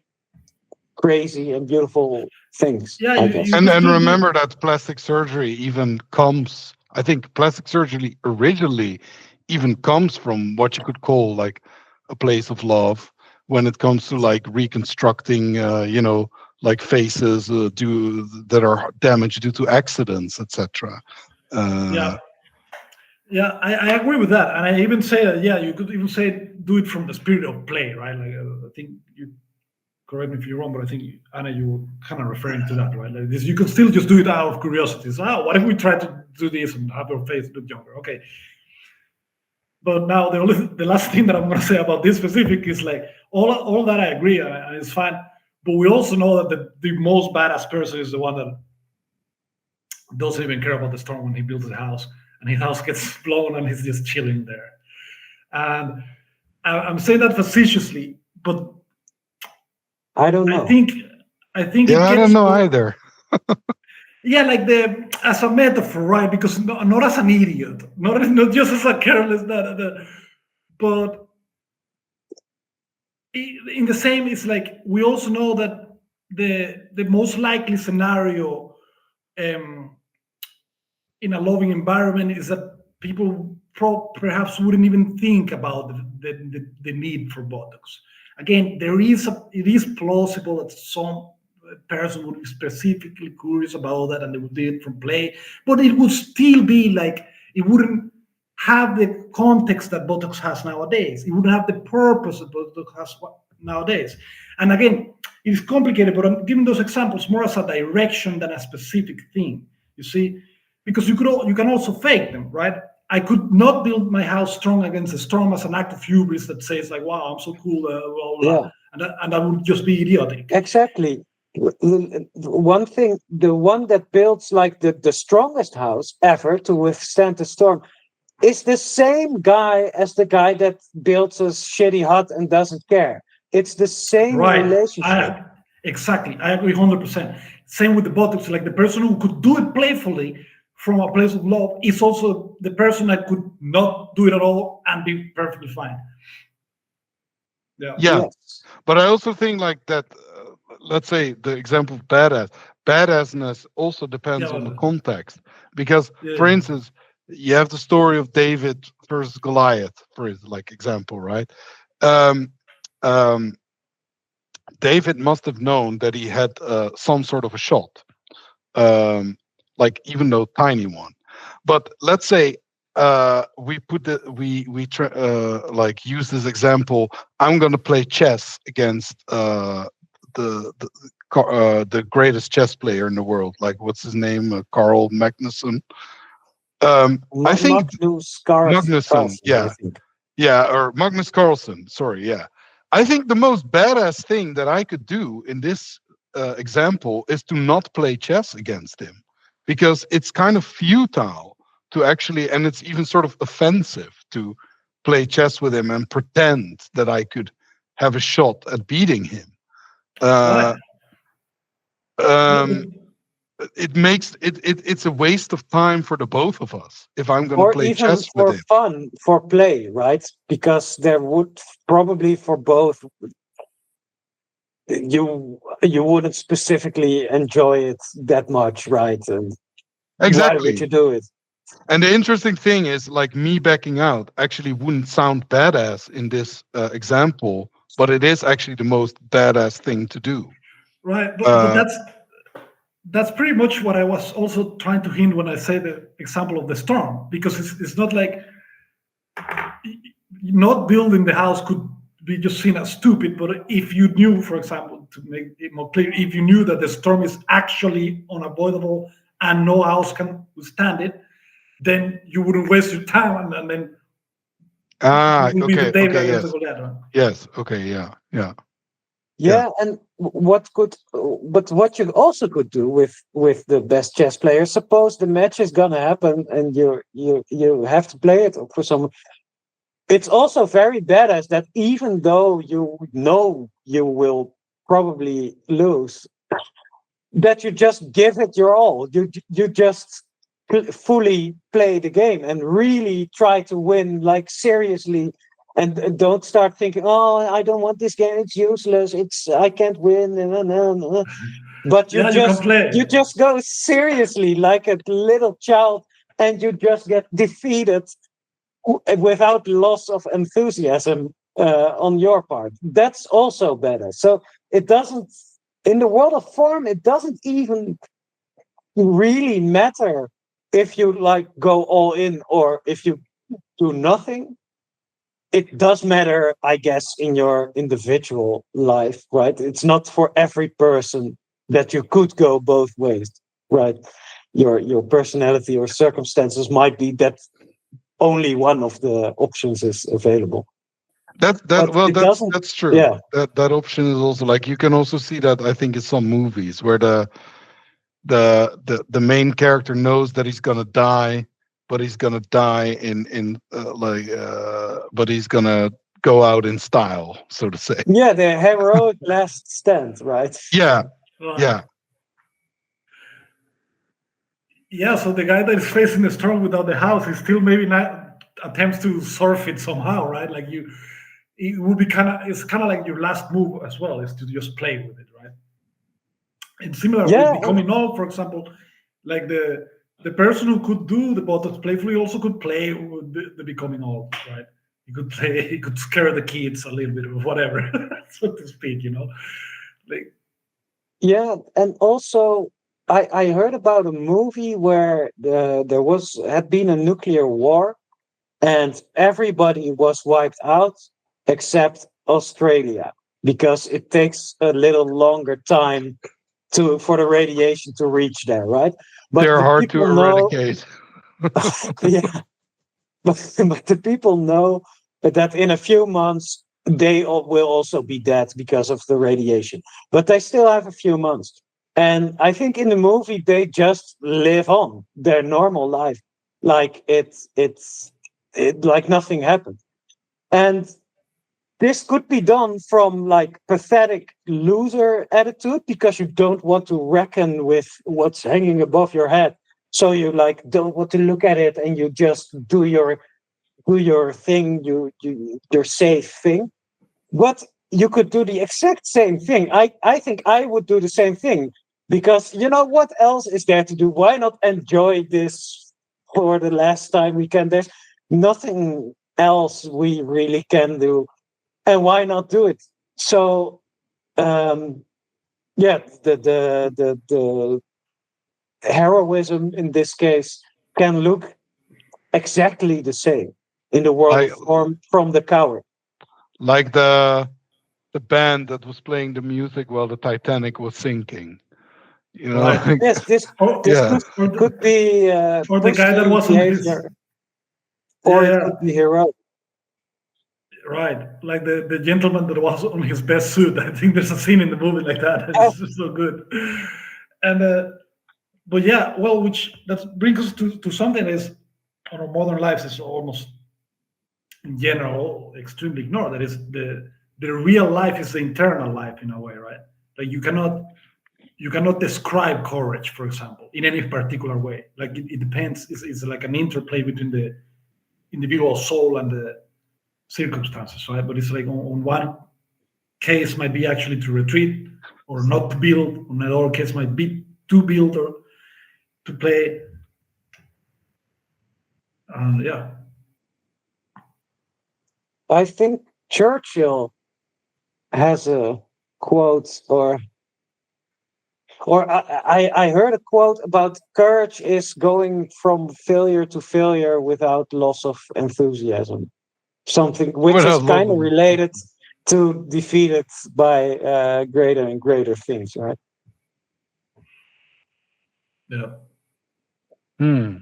crazy and beautiful things, Yeah, I you guess. can and still do. remember that plastic surgery even comes. I think plastic surgery originally even comes from what you could call like a place of love when it comes to like reconstructing, like faces that are damaged due to accidents, etc. Yeah. Uh, Yeah, I agree with that, and I even say that. Yeah, you could even say do it from the spirit of play, right? Like I think you correct me if you're wrong, but I think Anna, you were kind of referring to that, right? Like this, you can still just do it out of curiosity. So, what if we try to do this and have your face look younger? Okay, but now the last thing that I'm going to say about this specific is like all that I agree and it's fine, but we also know that the most badass person is the one that doesn't even care about the storm when he builds his house and his house gets blown and he's just chilling there. And I'm saying that facetiously, but I don't I know. think I think yeah, it I don't gets know more. either. Yeah, like the as a metaphor, right? Because not as an idiot, not just as a careless, but in the same, it's like we also know that the most likely scenario um, in a loving environment is that people perhaps wouldn't even think about the need for Botox. Again, it is plausible that some person would be specifically curious about that and they would do it from play, but it would still be like it wouldn't have the context that Botox has nowadays. It wouldn't have the purpose that Botox has nowadays. And again, it's complicated, but I'm giving those examples more as a direction than a specific thing. You see, because you can also fake them, right? I could not build my house strong against a storm as an act of hubris that says like, "Wow, I'm so cool," blah blah, blah. Yeah, And that would just be idiotic. exactly. One thing, the one that builds like the strongest house ever to withstand the storm is the same guy as the guy that builds a shitty hut and doesn't care. It's the same Right. relationship. Exactly. I agree 100%. Same with the botox. Like the person who could do it playfully from a place of love is also the person that could not do it at all and be perfectly fine. Yeah. Yeah, Yes. but I also think like that. Let's say the example of badassness also depends on the Yeah. context. Because, for Yeah. instance, you have the story of David versus Goliath, for like example, right? Um, um, David must have known that he had some sort of a shot, um, like even though tiny one. But let's say we put the like use this example. I'm going to play chess against the the greatest chess player in the world. Like what's his name? Carl Magnuson. I think Magnus Magnuson. Carlsen, I Yeah, think. yeah, or Magnus Carlsen. Sorry, yeah. I think the most badass thing that I could do in this example is to not play chess against him, because it's kind of futile to actually, and it's even sort of offensive to play chess with him and pretend that I could have a shot at beating him. Right. Uh, um, The- it's a waste of time for the both of us if I'm going to Or play even chess with for him. fun, for play, right? Because there would probably for both you wouldn't specifically enjoy it that much, right? And why would Exactly. you do it? And the interesting thing is, like me backing out actually wouldn't sound badass in this example, but it is actually the most badass thing to do. right. But Uh, that's pretty much what I was also trying to hint when I say the example of the storm, because it's not like not building the house could be just seen as stupid. But if you knew, for example, to make it more clear, if you knew that the storm is actually unavoidable and no house can withstand it, then you wouldn't waste your time, and then you will be the okay, David okay, against the yes, Goliath. Right? yes, okay, yeah, yeah, yeah. Yeah, and what could, but what you also could do with the best chess player, suppose the match is gonna happen and you have to play it for some. It's also very badass that even though you know you will probably lose, that you just give it your all. You just fully play the game and really try to win, like seriously, and don't start thinking, "Oh, I don't want this game. It's useless. It's I can't win." No, no, no. But Yeah, you can you play. just go seriously like a little child, and you just get defeated without loss of enthusiasm on your part. That's also better. So it doesn't, in the world of form, it doesn't even really matter if you like go all in or if you do nothing. It does matter, I guess, in your individual life, right? It's not for every person that you could go both ways, right? Your personality or circumstances might be that only one of the options is available. But it doesn't, That's true. yeah, That option is also like you can also see that I think in some movies where the main character knows that he's gonna die, but he's gonna die in but he's gonna go out in style, so to say. yeah, the heroic last stand, right? Yeah, Right. yeah, Yeah, so the guy that is facing the storm without the house is still maybe not attempts to surf it somehow, right? Like you, it would be kind of, it's kind of like your last move as well, is to just play with it, right? And similar with Yeah, becoming old, for example, like the person who could do the buttons playfully also could play with the becoming old, right? He could play, he could scare the kids a little bit or whatever, so to speak, you know. Like, yeah, and also I heard about a movie where there was had been a nuclear war and everybody was wiped out except Australia because it takes a little longer time to for the radiation to reach there, right? But they're the hard to people know, eradicate. yeah, but the people know that in a few months will also be dead because of the radiation, but they still have a few months. And I think in the movie they just live on their normal life, like like nothing happened. And this could be done from like pathetic loser attitude because you don't want to reckon with what's hanging above your head. So you like don't want to look at it and you just do your thing, your safe thing. But you could do the exact same thing. I think I would do the same thing because you know what else is there to do? Why not enjoy this for the last time we can? There's nothing else we really can do, and why not do it? So um, yeah, the heroism in this case can look exactly the same in the world like of form from the coward. like the band that was playing the music while the Titanic was sinking. You know, Right. like, Yes, this yeah, could be Or the guy that pushy was on his, behavior, yeah, or it yeah, could be heroic. right. Like the gentleman that was on his best suit. I think there's a scene in the movie like that. Oh, It's just so good. And but yeah, well, which that brings us to something that is on our modern lives is almost in general extremely ignored. That is the real life is the internal life in a way, right? Like you cannot describe courage, for example, in any particular way. Like it depends. It's like an interplay between the individual soul and the circumstances, right? But it's like on one case might be actually to retreat or not to build. On another case might be to build or to play. Yeah, I think Churchill has a quote, or I heard a quote about courage is going from failure to failure without loss of enthusiasm. Something which is without loss kind of of related to defeated by greater and greater things, right? yeah. Hmm.